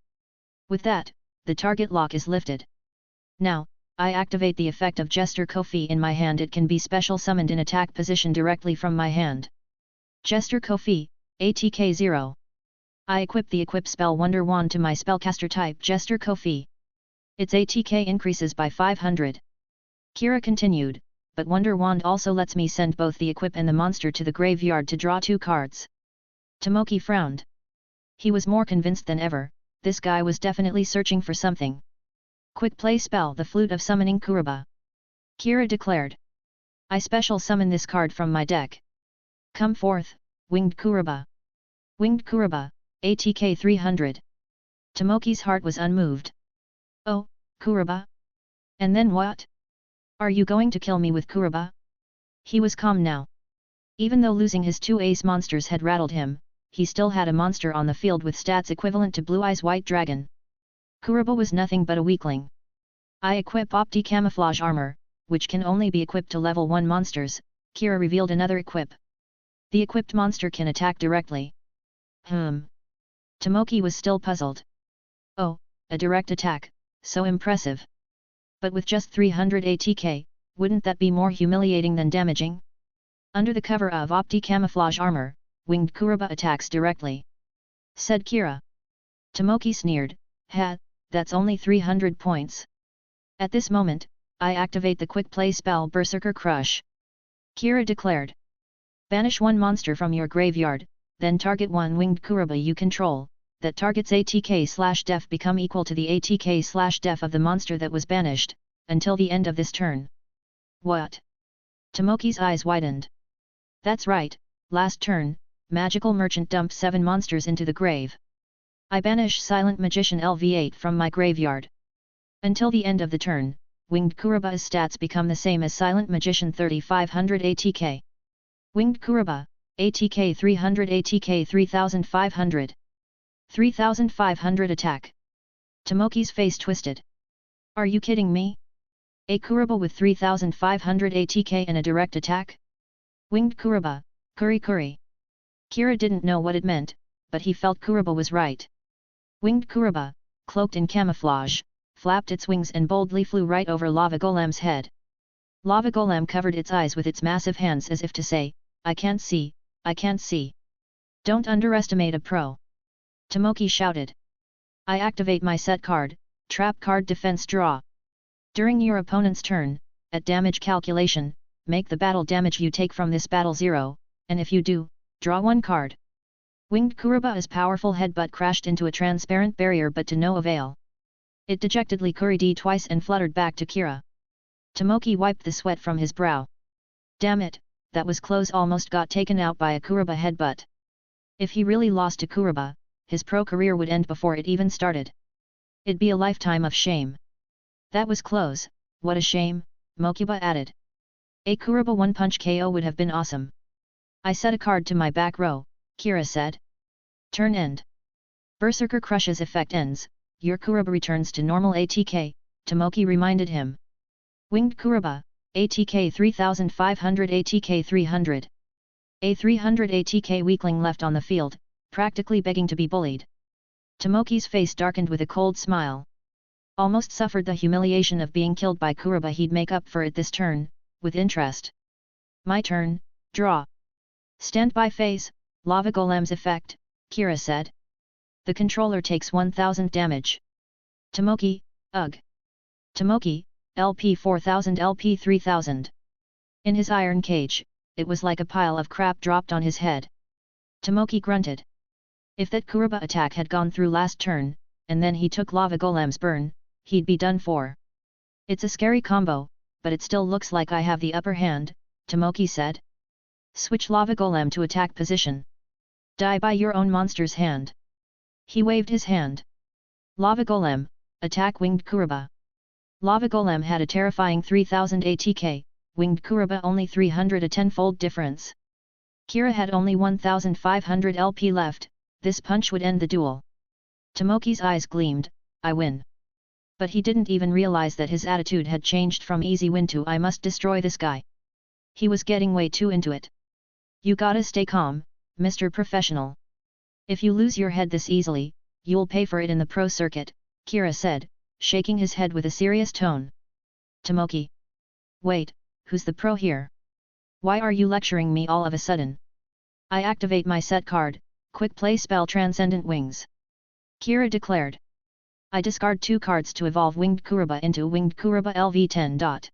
With that, the target lock is lifted. Now, I activate the effect of Jester Kofi in my hand. It can be special summoned in attack position directly from my hand. Jester Kofi, ATK 0. I equip the equip spell Wonder Wand to my spellcaster type Jester Kofi. Its ATK increases by 500. Kira continued, but Wonder Wand also lets me send both the equip and the monster to the graveyard to draw 2 cards. Tomoki frowned. He was more convinced than ever, this guy was definitely searching for something. Quick play spell the Flute of Summoning Kuruba. Kira declared. I special summon this card from my deck. Come forth, Winged Kuruba. Winged Kuruba, ATK 300. Tomoki's heart was unmoved. Oh, Kuruba? And then what? Are you going to kill me with Kuruba? He was calm now. Even though losing his 2 ace monsters had rattled him, he still had a monster on the field with stats equivalent to Blue Eyes White Dragon. Kuruba was nothing but a weakling. I equip Opti Camouflage Armor, which can only be equipped to level 1 monsters. Kira revealed another equip. The equipped monster can attack directly. Tomoki was still puzzled. Oh, a direct attack, so impressive. But with just 300 ATK, wouldn't that be more humiliating than damaging? Under the cover of Opti Camouflage Armor, Winged Kuruba attacks directly. Said Kira. Tomoki sneered, that's only 300 points. At this moment, I activate the quick play spell Berserker Crush. Kira declared. Banish 1 monster from your graveyard, then target 1 winged Kuruba you control, that target's ATK/def become equal to the ATK/def of the monster that was banished, until the end of this turn. What? Tomoki's eyes widened. That's right, last turn, Magical Merchant dumped 7 monsters into the grave. I banish Silent Magician LV8 from my graveyard. Until the end of the turn, Winged Kuruba's stats become the same as Silent Magician 3500 ATK. Winged Kuruba, ATK 300 ATK 3500. 3500 attack. Tomoki's face twisted. Are you kidding me? A Kuruba with 3500 ATK and a direct attack? Winged Kuruba, Kuri. Kira didn't know what it meant, but he felt Kuruba was right. Winged Kuruba, cloaked in camouflage, flapped its wings and boldly flew right over Lava Golem's head. Lava Golem covered its eyes with its massive hands as if to say, I can't see, I can't see. Don't underestimate a pro. Tomoki shouted. I activate my set card, Trap Card Defense Draw. During your opponent's turn, at damage calculation, make the battle damage you take from this battle 0, and if you do, draw 1 card. Winged Kuruba's powerful headbutt crashed into a transparent barrier but to no avail. It dejectedly curried twice and fluttered back to Kira. Tomoki wiped the sweat from his brow. Damn it, that was close, almost got taken out by a Kuruba headbutt. If he really lost to Kuruba, his pro career would end before it even started. It'd be a lifetime of shame. That was close, what a shame, Mokuba added. A Kuruba 1-punch KO would have been awesome. I set a card to my back row, Kira said. Turn end. Berserker Crush's effect ends, your Kuruba returns to normal ATK, Tomoki reminded him. Winged Kuruba, ATK 3500 ATK 300. A 300 ATK weakling left on the field, practically begging to be bullied. Tomoki's face darkened with a cold smile. Almost suffered the humiliation of being killed by Kuruba, he'd make up for it this turn, with interest. My turn, draw. Standby phase, Lava Golem's effect, Kira said. The controller takes 1000 damage. Tomoki, ugh. Tomoki, LP 4000 LP 3000. In his iron cage, it was like a pile of crap dropped on his head. Tomoki grunted. If that Kuruba attack had gone through last turn, and then he took Lava Golem's burn, he'd be done for. It's a scary combo, but it still looks like I have the upper hand, Tomoki said. Switch Lava Golem to attack position. Die by your own monster's hand. He waved his hand. Lava Golem, attack Winged Kuruba. Lava Golem had a terrifying 3000 ATK, Winged Kuruba only 300, a tenfold difference. Kira had only 1500 LP left, this punch would end the duel. Tomoki's eyes gleamed, I win. But he didn't even realize that his attitude had changed from easy win to I must destroy this guy. He was getting way too into it. You gotta stay calm, Mr. Professional. If you lose your head this easily, you'll pay for it in the pro circuit, Kira said, shaking his head with a serious tone. Tomoki. Wait, who's the pro here? Why are you lecturing me all of a sudden? I activate my set card, Quick play spell Transcendent Wings. Kira declared. I discard 2 cards to evolve Winged Kuriba into Winged Kuriba LV10.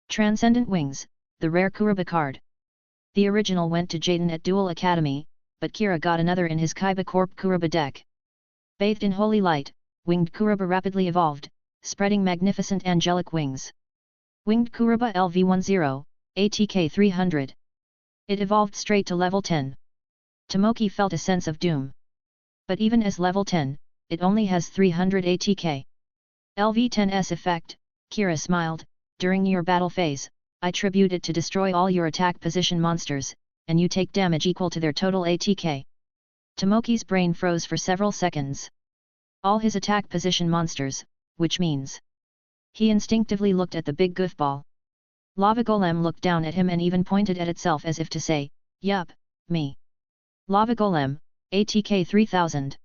Transcendent Wings, the rare Kuriba card. The original went to Jaden at Duel Academy, but Kira got another in his Kaiba Corp Kuriba deck. Bathed in holy light, Winged Kuriba rapidly evolved, spreading magnificent angelic wings. Winged Kuriba LV10, ATK 300. It evolved straight to level 10. Tomoki felt a sense of doom. But even as level 10, it only has 300 ATK. LV10's effect, Kira smiled, during your battle phase, I tribute it to destroy all your attack position monsters, and you take damage equal to their total ATK. Tomoki's brain froze for several seconds. All his attack position monsters, which means... He instinctively looked at the big goofball. Lava Golem looked down at him and even pointed at itself as if to say, yup, me. Lava Golem, ATK 3000.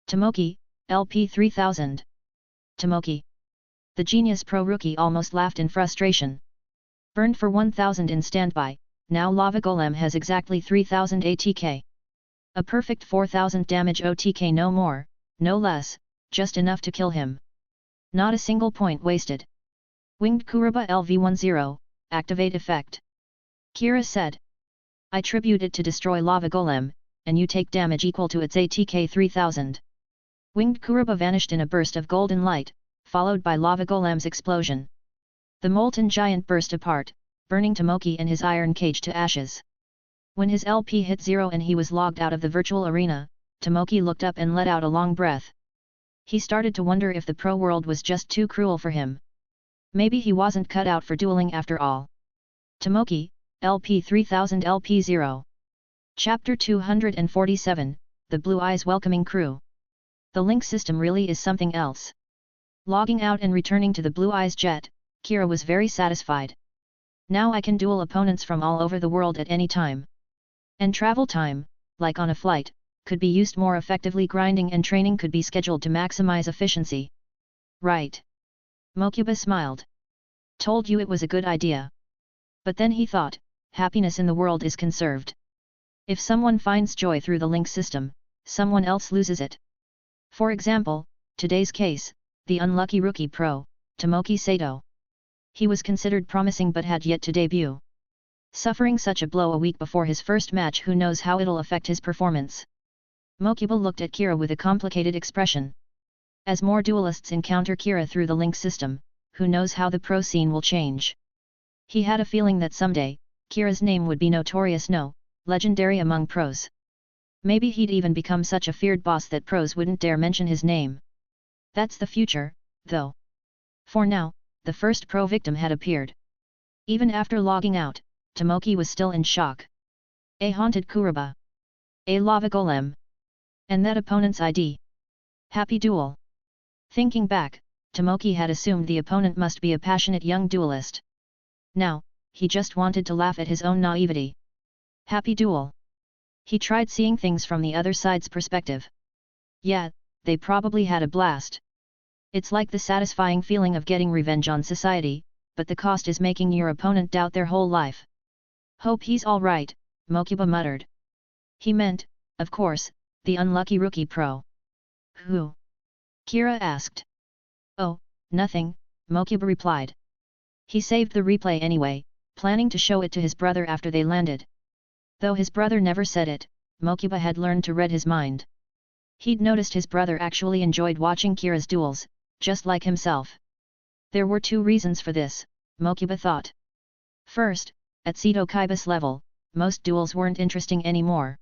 Tomoki, LP 3000. Tomoki. The Genius Pro rookie almost laughed in frustration. Burned for 1000 in standby, now Lava Golem has exactly 3000 ATK. A perfect 4000 damage OTK, no more, no less, just enough to kill him. Not a single point wasted. Winged Kuriba LV10, activate effect. Kira said. I tribute it to destroy Lava Golem, and you take damage equal to its ATK 3000. Winged Kuriba vanished in a burst of golden light, followed by Lava Golem's explosion. The molten giant burst apart, burning Tomoki and his iron cage to ashes. When his LP hit 0 and he was logged out of the virtual arena, Tomoki looked up and let out a long breath. He started to wonder if the pro world was just too cruel for him. Maybe he wasn't cut out for dueling after all. Tomoki, LP 3000 LP 0. Chapter 247, The Blue Eyes Welcoming Crew. The link system really is something else. Logging out and returning to the Blue Eyes jet, Kira was very satisfied. Now I can duel opponents from all over the world at any time. And travel time, like on a flight, could be used more effectively. Grinding and training could be scheduled to maximize efficiency. Right. Mokuba smiled. Told you it was a good idea. But then he thought, happiness in the world is conserved. If someone finds joy through the link system, someone else loses it. For example, today's case, the unlucky rookie pro, Tomoki Sato. He was considered promising but had yet to debut. Suffering such a blow a week before his first match, who knows how it'll affect his performance. Mokuba looked at Kira with a complicated expression. As more duelists encounter Kira through the link system, who knows how the pro scene will change. He had a feeling that someday, Kira's name would be notorious, no, legendary among pros. Maybe he'd even become such a feared boss that pros wouldn't dare mention his name. That's the future, though. For now, the first pro victim had appeared. Even after logging out, Tomoki was still in shock. A haunted Kuriba. A lava golem. And that opponent's ID. Happy duel. Thinking back, Tomoki had assumed the opponent must be a passionate young duelist. Now, he just wanted to laugh at his own naivety. Happy duel. He tried seeing things from the other side's perspective. Yeah, they probably had a blast. It's like the satisfying feeling of getting revenge on society, but the cost is making your opponent doubt their whole life. Hope he's alright, Mokuba muttered. He meant, of course, the unlucky rookie pro. Who? Kira asked. Oh, nothing, Mokuba replied. He saved the replay anyway, planning to show it to his brother after they landed. Though his brother never said it, Mokuba had learned to read his mind. He'd noticed his brother actually enjoyed watching Kira's duels, just like himself. There were 2 reasons for this, Mokuba thought. First, at Seto Kaiba's level, most duels weren't interesting anymore.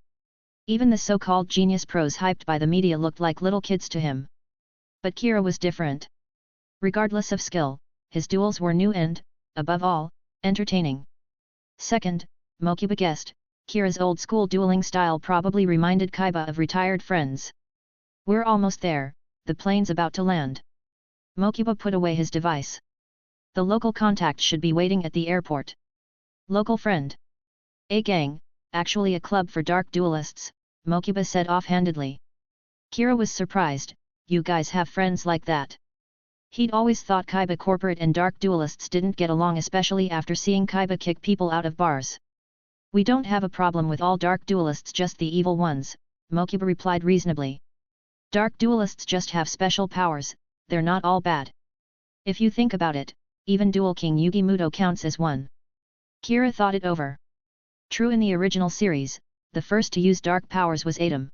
Even the so-called genius pros hyped by the media looked like little kids to him. But Kira was different. Regardless of skill, his duels were new and, above all, entertaining. Second, Mokuba guessed, Kira's old-school dueling style probably reminded Kaiba of retired friends. We're almost there, the plane's about to land. Mokuba put away his device. The local contact should be waiting at the airport. Local friend. A gang, actually a club for dark duelists, Mokuba said offhandedly. Kira was surprised, you guys have friends like that. He'd always thought Kaiba corporate and dark duelists didn't get along, especially after seeing Kaiba kick people out of bars. We don't have a problem with all dark duelists, just the evil ones, Mokuba replied reasonably. Dark duelists just have special powers, they're not all bad. If you think about it, even Duel King Yugi Muto counts as one. Kira thought it over. True, in the original series, the first to use dark powers was Adam.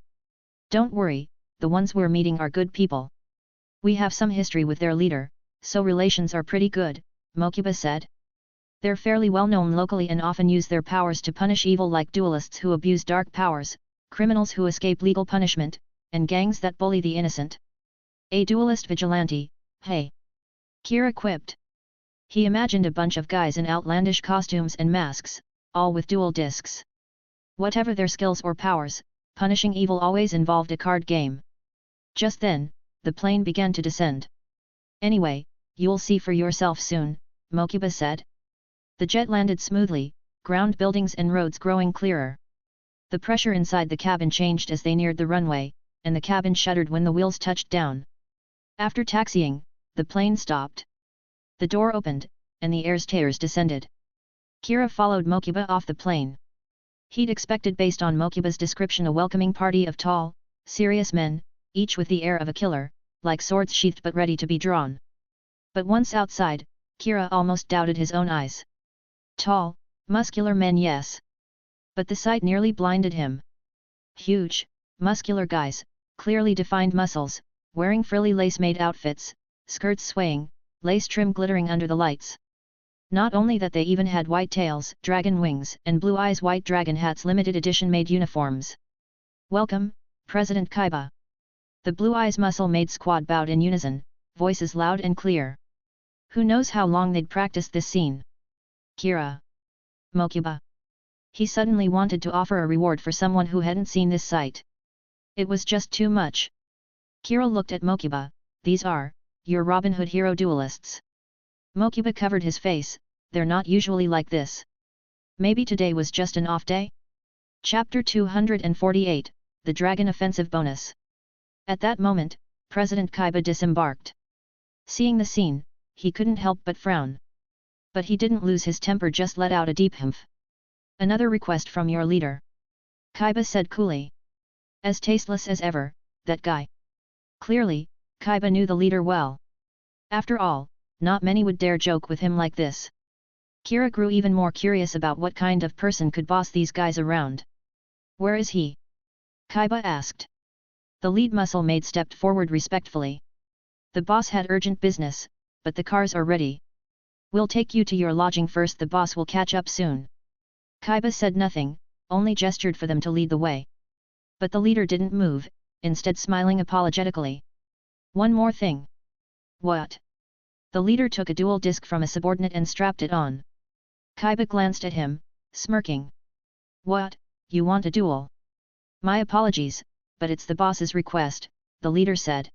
Don't worry, the ones we're meeting are good people. We have some history with their leader, so relations are pretty good, Mokuba said. They're fairly well known locally and often use their powers to punish evil, like duelists who abuse dark powers, criminals who escape legal punishment, and gangs that bully the innocent. A duelist vigilante, hey! Kira quipped. He imagined a bunch of guys in outlandish costumes and masks, all with duel discs. Whatever their skills or powers, punishing evil always involved a card game. Just then, the plane began to descend. Anyway, you'll see for yourself soon, Mokuba said. The jet landed smoothly, ground buildings and roads growing clearer. The pressure inside the cabin changed as they neared the runway, and the cabin shuddered when the wheels touched down. After taxiing, the plane stopped. The door opened, and the air stairs descended. Kira followed Mokuba off the plane. He'd expected, based on Mokuba's description, a welcoming party of tall, serious men, each with the air of a killer, like swords sheathed but ready to be drawn. But once outside, Kira almost doubted his own eyes. Tall, muscular men, yes. But the sight nearly blinded him. Huge, muscular guys, clearly defined muscles, wearing frilly lace-made outfits, skirts swaying, lace trim glittering under the lights. Not only that, they even had white tails, dragon wings, and blue eyes, white dragon hats, limited edition made uniforms. Welcome, President Kaiba. The Blue Eyes muscle-made squad bowed in unison, voices loud and clear. Who knows how long they'd practiced this scene? Kira. Mokuba. He suddenly wanted to offer a reward for someone who hadn't seen this sight. It was just too much. Kira looked at Mokuba. These are your Robin Hood hero duelists. Mokuba covered his face. They're not usually like this. Maybe today was just an off day? Chapter 248, The Dragon Offensive Bonus. At that moment, President Kaiba disembarked. Seeing the scene, he couldn't help but frown. But he didn't lose his temper, just let out a deep humph. Another request from your leader. Kaiba said coolly. As tasteless as ever, that guy. Clearly, Kaiba knew the leader well. After all, not many would dare joke with him like this. Kira grew even more curious about what kind of person could boss these guys around. Where is he? Kaiba asked. The lead muscle-maid stepped forward respectfully. The boss had urgent business, but the cars are ready. We'll take you to your lodging first, the boss will catch up soon. Kaiba said nothing, only gestured for them to lead the way. But the leader didn't move, instead smiling apologetically. One more thing. What? The leader took a dual disc from a subordinate and strapped it on. Kaiba glanced at him, smirking. What, you want a duel? My apologies, but it's the boss's request, the leader said.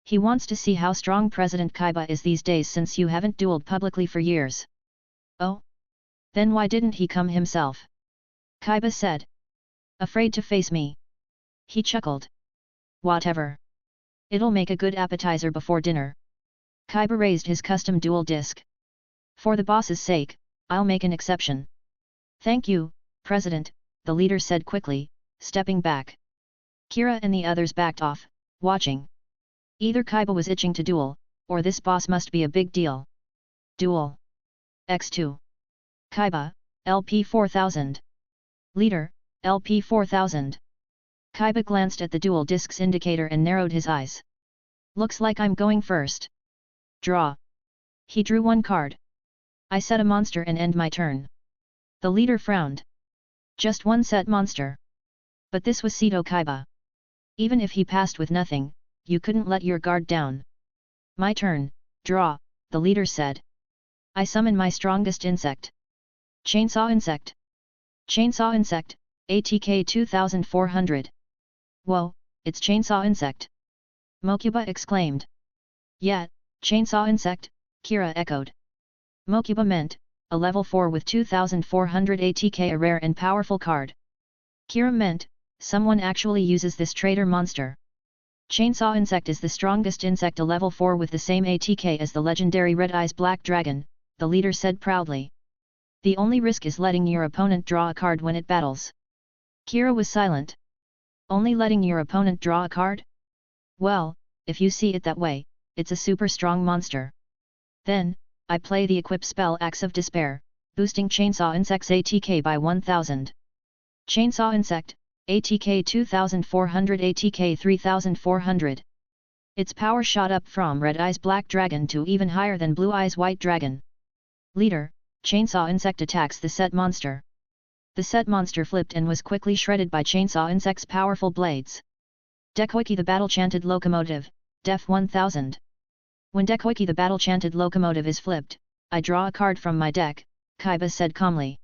He wants to see how strong President Kaiba is these days, since you haven't dueled publicly for years. Oh? Then why didn't he come himself? Kaiba said. Afraid to face me. He chuckled. Whatever. It'll make a good appetizer before dinner. Kaiba raised his custom dual disc. For the boss's sake, I'll make an exception. Thank you, President, the leader said quickly, stepping back. Kira and the others backed off, watching. Either Kaiba was itching to duel, or this boss must be a big deal. Duel. X2. Kaiba, LP 4000. Leader, LP 4000. Kaiba glanced at the dual disc's indicator and narrowed his eyes. Looks like I'm going first. Draw. He drew one card. I set a monster and end my turn. The leader frowned. Just one set monster. But this was Seto Kaiba. Even if he passed with nothing, you couldn't let your guard down. My turn, draw, the leader said. I summon my strongest insect. Chainsaw Insect. Chainsaw Insect, ATK 2400. Whoa, it's Chainsaw Insect. Mokuba exclaimed. Yeah, Chainsaw Insect, Kira echoed. Mokuba meant, a level 4 with 2400 ATK, a rare and powerful card. Kira meant, someone actually uses this traitor monster. Chainsaw Insect is the strongest insect, a level 4 with the same ATK as the legendary Red Eyes Black Dragon, the leader said proudly. The only risk is letting your opponent draw a card when it battles. Kira was silent. Only letting your opponent draw a card? Well, if you see it that way, it's a super strong monster. Then, I play the equip spell Axe of Despair, boosting Chainsaw Insect's ATK by 1000. Chainsaw Insect, ATK 2400 ATK 3400. Its power shot up from Red Eyes Black Dragon to even higher than Blue Eyes White Dragon. Leader, Chainsaw Insect attacks the set monster. The set monster flipped and was quickly shredded by Chainsaw Insect's powerful blades. Dekoiki the Battle Chanted Locomotive, Def 1000. When Dekoiki the Battle Chanted Locomotive is flipped, I draw a card from my deck, Kaiba said calmly.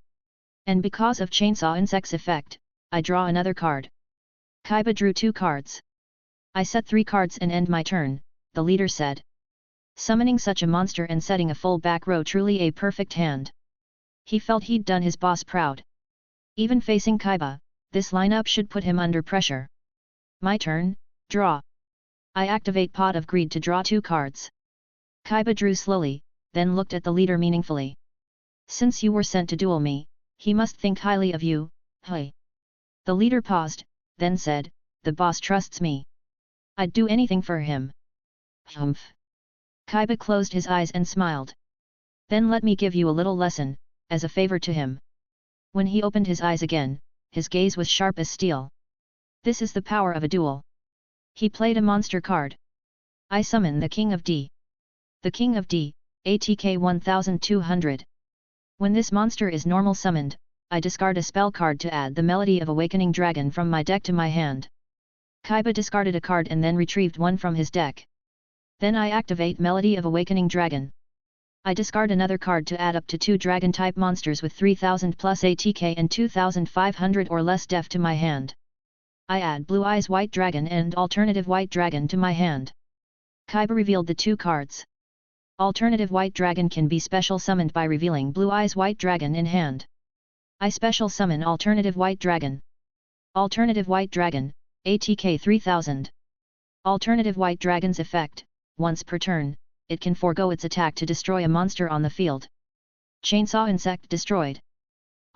And because of Chainsaw Insect's effect, I draw another card. Kaiba drew 2 cards. I set 3 cards and end my turn, the leader said. Summoning such a monster and setting a full back row truly a perfect hand. He felt he'd done his boss proud. Even facing Kaiba, this lineup should put him under pressure. My turn, draw. I activate Pot of Greed to draw 2 cards. Kaiba drew slowly, then looked at the leader meaningfully. Since you were sent to duel me, he must think highly of you, hey. The leader paused, then said, the boss trusts me. I'd do anything for him. Humph. Kaiba closed his eyes and smiled. Then let me give you a little lesson, as a favor to him. When he opened his eyes again, his gaze was sharp as steel. This is the power of a duel. He played a monster card. I summon the King of D. The King of D, ATK 1200. When this monster is normal summoned, I discard a spell card to add the Melody of Awakening Dragon from my deck to my hand. Kaiba discarded a card and then retrieved one from his deck. Then I activate Melody of Awakening Dragon. I discard another card to add up to 2 dragon-type monsters with 3000 plus ATK and 2500 or less def to my hand. I add Blue Eyes White Dragon and Alternative White Dragon to my hand. Kaiba revealed the 2 cards. Alternative White Dragon can be special summoned by revealing Blue Eyes White Dragon in hand. I special summon Alternative White Dragon. Alternative White Dragon, ATK 3000. Alternative White Dragon's effect, once per turn, it can forego its attack to destroy a monster on the field. Chainsaw Insect destroyed.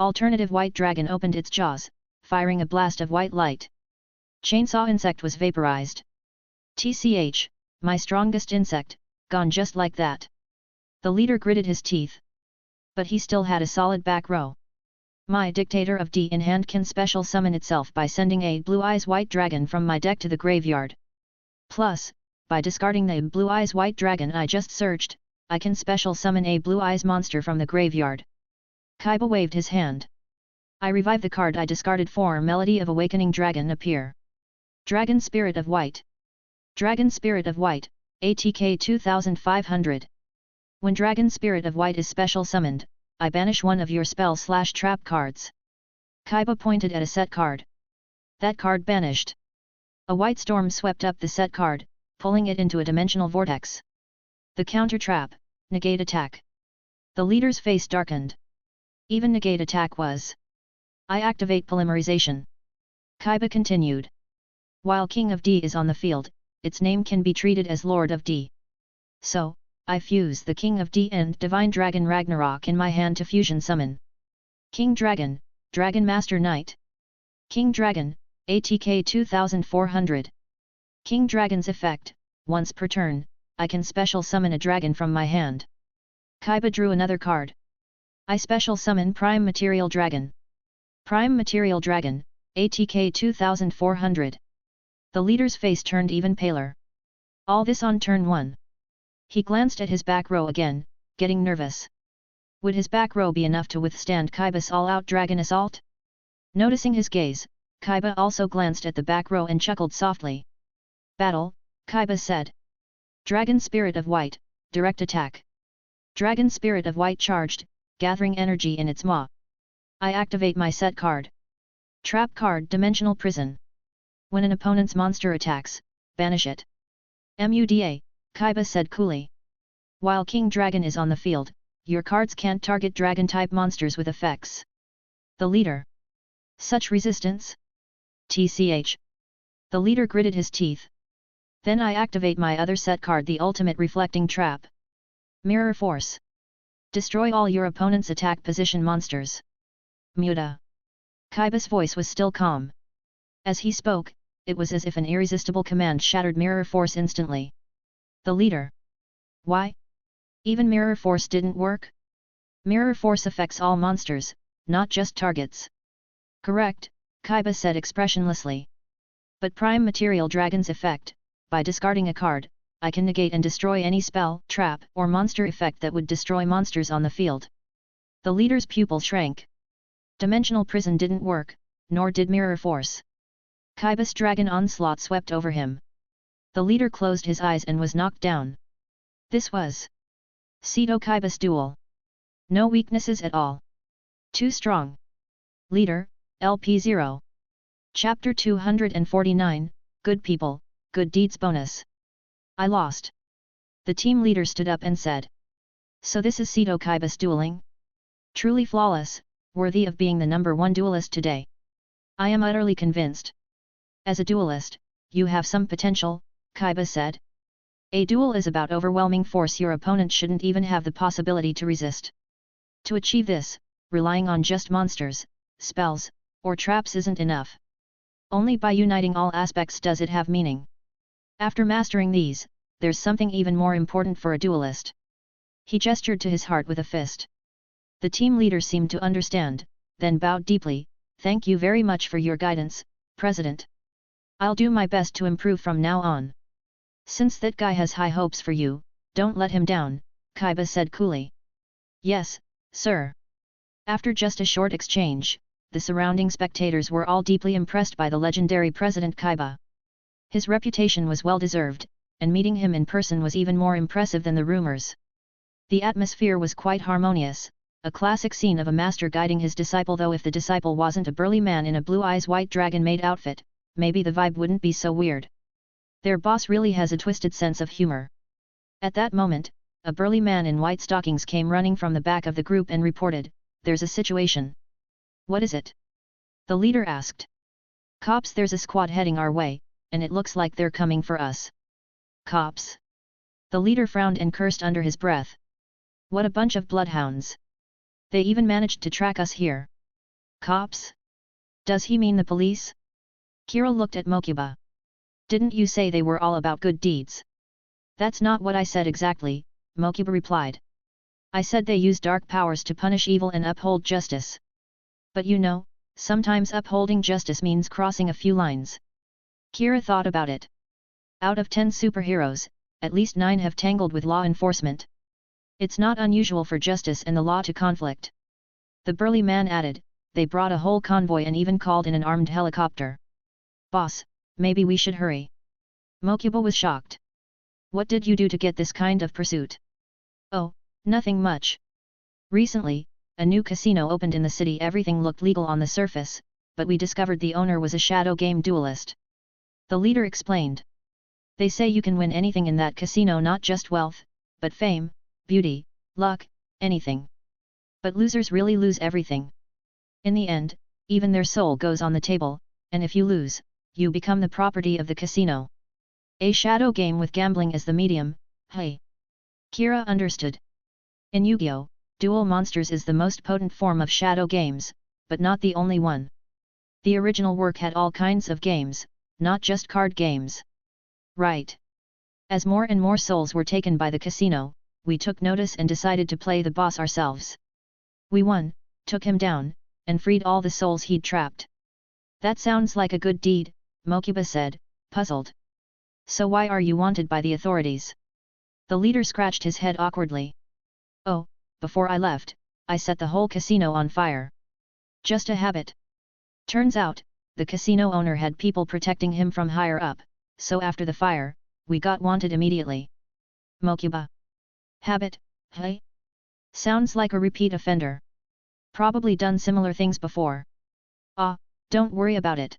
Alternative White Dragon opened its jaws, firing a blast of white light. Chainsaw Insect was vaporized. TCH, my strongest insect, gone just like that. The leader gritted his teeth. But he still had a solid back row. My Dictator of D in hand can special summon itself by sending a Blue Eyes White Dragon from my deck to the graveyard. Plus, by discarding the Blue Eyes White Dragon I just searched, I can special summon a Blue Eyes monster from the graveyard. Kaiba waved his hand. I revive the card I discarded for Melody of Awakening Dragon appear. Dragon Spirit of White. Dragon Spirit of White, ATK 2500. When Dragon Spirit of White is special summoned, I banish one of your spell/trap cards. Kaiba pointed at a set card. That card banished. A white storm swept up the set card, pulling it into a dimensional vortex. The counter trap, negate attack. The leader's face darkened. Even negate attack was. I activate polymerization. Kaiba continued. While King of D is on the field, its name can be treated as Lord of D. So, I fuse the King of D and Divine Dragon Ragnarok in my hand to fusion summon. King Dragon, Dragon Master Knight. King Dragon, ATK 2400. King Dragon's effect, once per turn, I can special summon a dragon from my hand. Kaiba drew another card. I special summon Prime Material Dragon. Prime Material Dragon, ATK 2400. The leader's face turned even paler. All this on turn 1. He glanced at his back row again, getting nervous. Would his back row be enough to withstand Kaiba's all-out dragon assault? Noticing his gaze, Kaiba also glanced at the back row and chuckled softly. Battle, Kaiba said. Dragon Spirit of White, direct attack. Dragon Spirit of White charged, gathering energy in its maw. I activate my set card. Trap card Dimensional Prison. When an opponent's monster attacks, banish it. MUDA, Kaiba said coolly. While King Dragon is on the field, your cards can't target dragon-type monsters with effects. The leader. Such resistance? TCH. The leader gritted his teeth. Then I activate my other set card, the Ultimate Reflecting Trap. Mirror Force. Destroy all your opponent's attack position monsters. Muda. Kaiba's voice was still calm. As he spoke, it was as if an irresistible command shattered mirror force instantly. The leader. Why? Even mirror force didn't work? Mirror force affects all monsters, not just targets. Correct, Kaiba said expressionlessly. But prime material dragon's effect, by discarding a card, I can negate and destroy any spell, trap, or monster effect that would destroy monsters on the field. The leader's pupil shrank. Dimensional prison didn't work, nor did mirror force. Kaiba's dragon onslaught swept over him. The leader closed his eyes and was knocked down. This was Seto Kaiba's duel. No weaknesses at all. Too strong. Leader, LP0. Chapter 249, Good People, Good Deeds Bonus. I lost. The team leader stood up and said. So this is Seto Kaiba's dueling? Truly flawless, worthy of being the #1 duelist today. I am utterly convinced. As a duelist, you have some potential, Kaiba said. A duel is about overwhelming force your opponent shouldn't even have the possibility to resist. To achieve this, relying on just monsters, spells, or traps isn't enough. Only by uniting all aspects does it have meaning. After mastering these, there's something even more important for a duelist. He gestured to his heart with a fist. The team leader seemed to understand, then bowed deeply. Thank you very much for your guidance, President. I'll do my best to improve from now on. Since that guy has high hopes for you, don't let him down, Kaiba said coolly. Yes, sir. After just a short exchange, the surrounding spectators were all deeply impressed by the legendary President Kaiba. His reputation was well deserved, and meeting him in person was even more impressive than the rumors. The atmosphere was quite harmonious, a classic scene of a master guiding his disciple, though if the disciple wasn't a burly man in a blue-eyes white dragon-made outfit, maybe the vibe wouldn't be so weird. Their boss really has a twisted sense of humor. At that moment, a burly man in white stockings came running from the back of the group and reported, "There's a situation." "What is it?" the leader asked. "Cops, there's a squad heading our way, and it looks like they're coming for us." "Cops?" The leader frowned and cursed under his breath. "What a bunch of bloodhounds. They even managed to track us here." "Cops? Does he mean the police?" Kira looked at Mokuba. "Didn't you say they were all about good deeds?" "That's not what I said exactly," Mokuba replied. "I said they use dark powers to punish evil and uphold justice. But you know, sometimes upholding justice means crossing a few lines." Kira thought about it. Out of 10 superheroes, at least 9 have tangled with law enforcement. It's not unusual for justice and the law to conflict. The burly man added, "They brought a whole convoy and even called in an armed helicopter." "Boss, maybe we should hurry." Mokuba was shocked. "What did you do to get this kind of pursuit?" "Oh, nothing much. Recently, a new casino opened in the city. Everything looked legal on the surface, but we discovered the owner was a shadow game duelist." The leader explained. "They say you can win anything in that casino, not just wealth, but fame, beauty, luck, anything. But losers really lose everything. In the end, even their soul goes on the table, and if you lose, you become the property of the casino. A shadow game with gambling as the medium, hey." Kira understood. In Yu-Gi-Oh!, Duel Monsters is the most potent form of shadow games, but not the only one. The original work had all kinds of games, not just card games. Right. As more and more souls were taken by the casino, we took notice and decided to play the boss ourselves. We won, took him down, and freed all the souls he'd trapped. "That sounds like a good deed," Mokuba said, puzzled. "So why are you wanted by the authorities?" The leader scratched his head awkwardly. "Oh, before I left, I set the whole casino on fire. Just a habit. Turns out, the casino owner had people protecting him from higher up, so after the fire, we got wanted immediately." Mokuba. "Habit, hey? Sounds like a repeat offender. Probably done similar things before." "Ah, don't worry about it.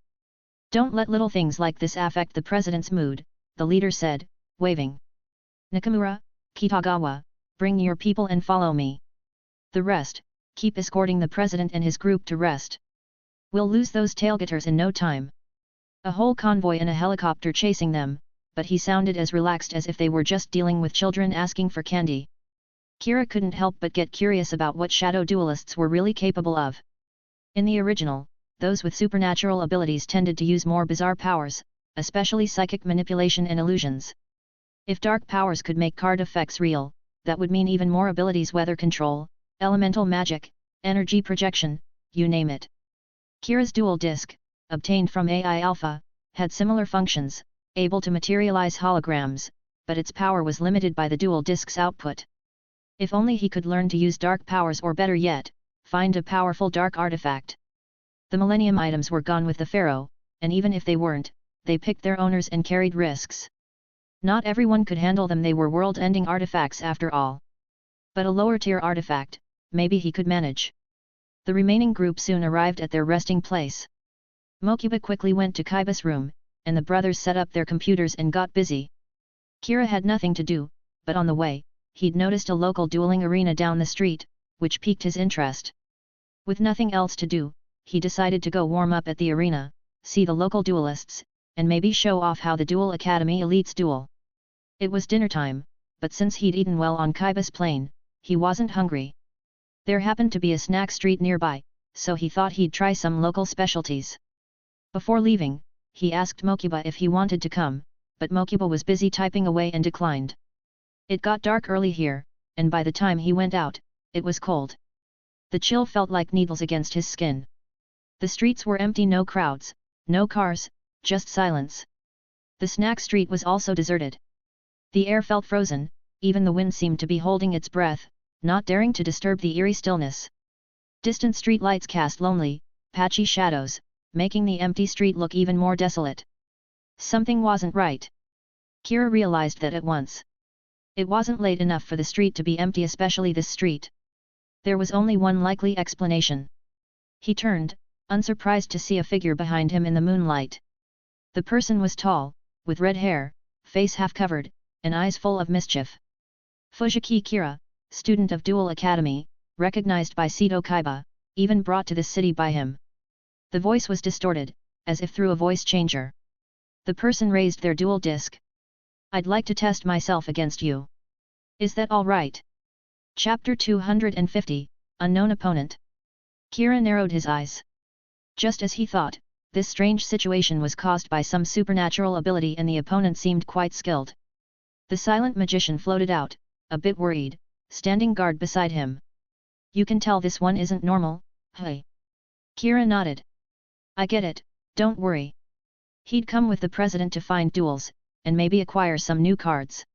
Don't let little things like this affect the president's mood," the leader said, waving. "Nakamura, Kitagawa, bring your people and follow me. The rest, keep escorting the president and his group to rest. We'll lose those tailgaters in no time." A whole convoy and a helicopter chasing them, but he sounded as relaxed as if they were just dealing with children asking for candy. Kira couldn't help but get curious about what shadow duelists were really capable of. In the original, those with supernatural abilities tended to use more bizarre powers, especially psychic manipulation and illusions. If dark powers could make card effects real, that would mean even more abilities: weather control, elemental magic, energy projection, you name it. Kira's dual disc, obtained from AI Alpha, had similar functions, able to materialize holograms, but its power was limited by the dual disc's output. If only he could learn to use dark powers, or better yet, find a powerful dark artifact. The Millennium items were gone with the Pharaoh, and even if they weren't, they picked their owners and carried risks. Not everyone could handle them, they were world-ending artifacts after all. But a lower-tier artifact, maybe he could manage. The remaining group soon arrived at their resting place. Mokuba quickly went to Kaiba's room, and the brothers set up their computers and got busy. Kira had nothing to do, but on the way, he'd noticed a local dueling arena down the street, which piqued his interest. With nothing else to do, he decided to go warm up at the arena, see the local duelists, and maybe show off how the Duel Academy elites duel. It was dinner time, but since he'd eaten well on Kaiba's plane, he wasn't hungry. There happened to be a snack street nearby, so he thought he'd try some local specialties. Before leaving, he asked Mokuba if he wanted to come, but Mokuba was busy typing away and declined. It got dark early here, and by the time he went out, it was cold. The chill felt like needles against his skin. The streets were empty, no crowds, no cars, just silence. The snack street was also deserted. The air felt frozen, even the wind seemed to be holding its breath, not daring to disturb the eerie stillness. Distant street lights cast lonely, patchy shadows, making the empty street look even more desolate. Something wasn't right. Kira realized that at once. It wasn't late enough for the street to be empty, especially this street. There was only one likely explanation. He turned, unsurprised to see a figure behind him in the moonlight. The person was tall, with red hair, face half covered, and eyes full of mischief. Fujiki Kira, student of Duel Academy, recognized by Seto Kaiba, even brought to the city by him. The voice was distorted, as if through a voice changer. The person raised their dual disc. I'd like to test myself against you. Is that all right? Chapter 250, Unknown Opponent. Kira narrowed his eyes. Just as he thought, this strange situation was caused by some supernatural ability and the opponent seemed quite skilled. The silent magician floated out, a bit worried, standing guard beside him. You can tell this one isn't normal, hey? Kira nodded. I get it, don't worry. He'd come with the president to find duels, and maybe acquire some new cards.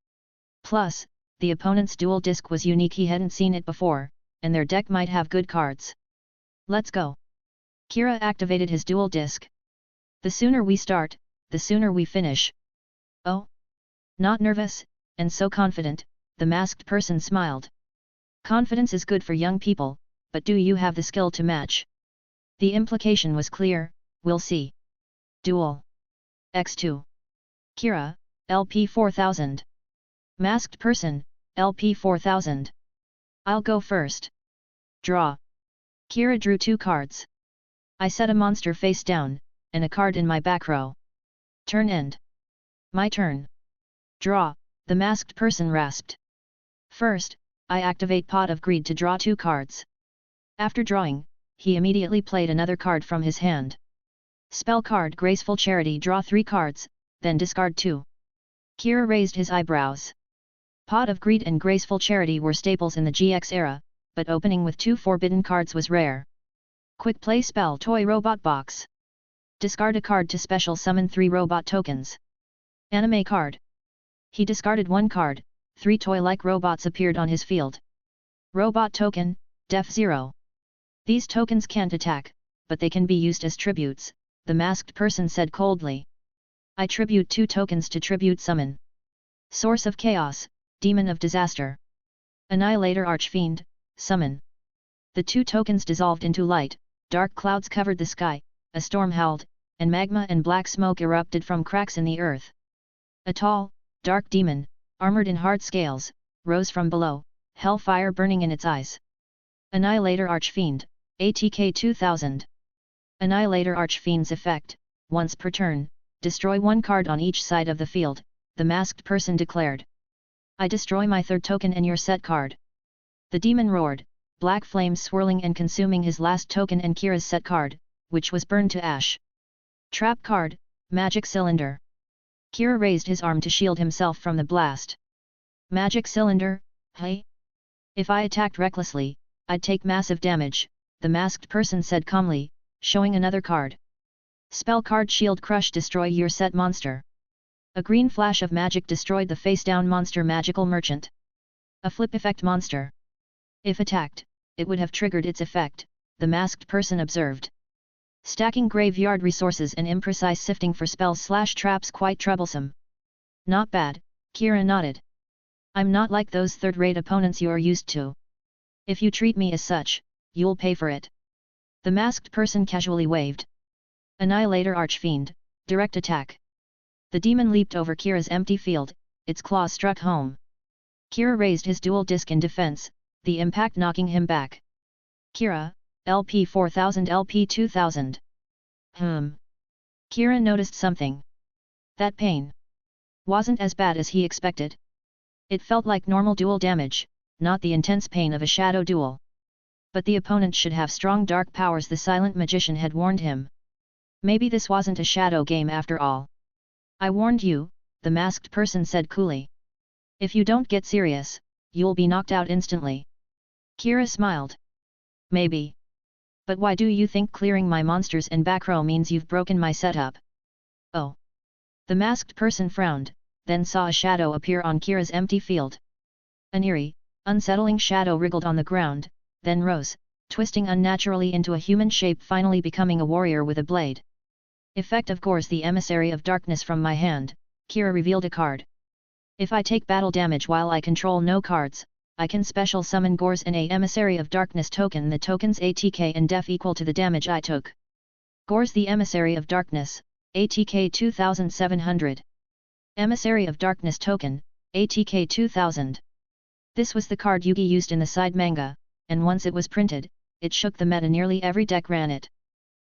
Plus, the opponent's dual disc was unique, he hadn't seen it before, and their deck might have good cards. Let's go. Kira activated his dual disc. The sooner we start, the sooner we finish. Oh? Not nervous, and so confident, the masked person smiled. Confidence is good for young people, but do you have the skill to match? The implication was clear, we'll see. Duel. X2. Kira, LP 4000. Masked person, LP 4000. I'll go first. Draw. Kira drew 2 cards. I set a monster face down, and a card in my back row. Turn end. My turn. Draw, the masked person rasped. First, I activate Pot of Greed to draw 2 cards. After drawing, he immediately played another card from his hand. Spell card Graceful Charity, draw 3 cards, then discard 2. Kira raised his eyebrows. Pot of Greed and Graceful Charity were staples in the GX era, but opening with 2 forbidden cards was rare. Quick play spell Toy Robot Box. Discard a card to special summon 3 robot tokens. Anime card. He discarded 1 card, 3 toy-like robots appeared on his field. Robot token, Def 0. These tokens can't attack, but they can be used as tributes, the masked person said coldly. I tribute 2 tokens to tribute summon. Source of Chaos, Demon of Disaster. Annihilator Archfiend, summon. The 2 tokens dissolved into light, dark clouds covered the sky, a storm howled, and magma and black smoke erupted from cracks in the earth. A tall, dark demon, armored in hard scales, rose from below, hellfire burning in its eyes. Annihilator Archfiend, ATK 2000. Annihilator Archfiend's effect, once per turn, destroy 1 card on each side of the field, the masked person declared. I destroy my 3rd token and your set card. The demon roared, black flames swirling and consuming his last token and Kira's set card, which was burned to ash. Trap card, Magic Cylinder. Kira raised his arm to shield himself from the blast. Magic Cylinder, hey? If I attacked recklessly, I'd take massive damage, the masked person said calmly, showing another card. Spell card Shield Crush destroy your set monster. A green flash of magic destroyed the face-down monster Magical Merchant. A flip effect monster. If attacked, it would have triggered its effect, the masked person observed. Stacking graveyard resources and imprecise sifting for spells/traps quite troublesome. Not bad, Kira nodded. I'm not like those third-rate opponents you're used to. If you treat me as such, you'll pay for it. The masked person casually waved. Annihilator Archfiend, direct attack. The demon leaped over Kira's empty field, its claws struck home. Kira raised his dual disc in defense, the impact knocking him back. Kira, LP 4000 LP 2000. Kira noticed something. That pain wasn't as bad as he expected. It felt like normal duel damage, not the intense pain of a shadow duel. But the opponent should have strong dark powers, the silent magician had warned him. Maybe this wasn't a shadow game after all. I warned you, the masked person said coolly. If you don't get serious, you'll be knocked out instantly. Kira smiled. Maybe. But why do you think clearing my monsters and back row means you've broken my setup? Oh. The masked person frowned, then saw a shadow appear on Kira's empty field. An eerie, unsettling shadow wriggled on the ground, then rose, twisting unnaturally into a human shape, finally becoming a warrior with a blade. Effect of Gorz, the Emissary of Darkness from my hand, Kira revealed a card. If I take battle damage while I control no cards, I can special summon Gorz and a Emissary of Darkness token. The token's ATK and def equal to the damage I took. Gorz the Emissary of Darkness, ATK 2700. Emissary of Darkness token, ATK 2000. This was the card Yugi used in the side manga, and once it was printed, it shook the meta. Nearly every deck ran it.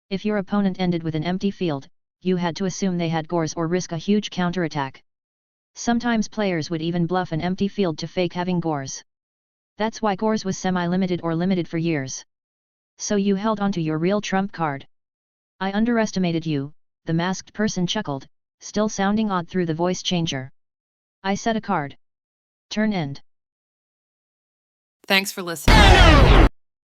If your opponent ended with an empty field, you had to assume they had Gorz or risk a huge counterattack. Sometimes players would even bluff an empty field to fake having Gorz. That's why Gorz was semi-limited or limited for years. So you held onto your real trump card. I underestimated you, the masked person chuckled, still sounding odd through the voice changer. I set a card. Turn end. Thanks for listening.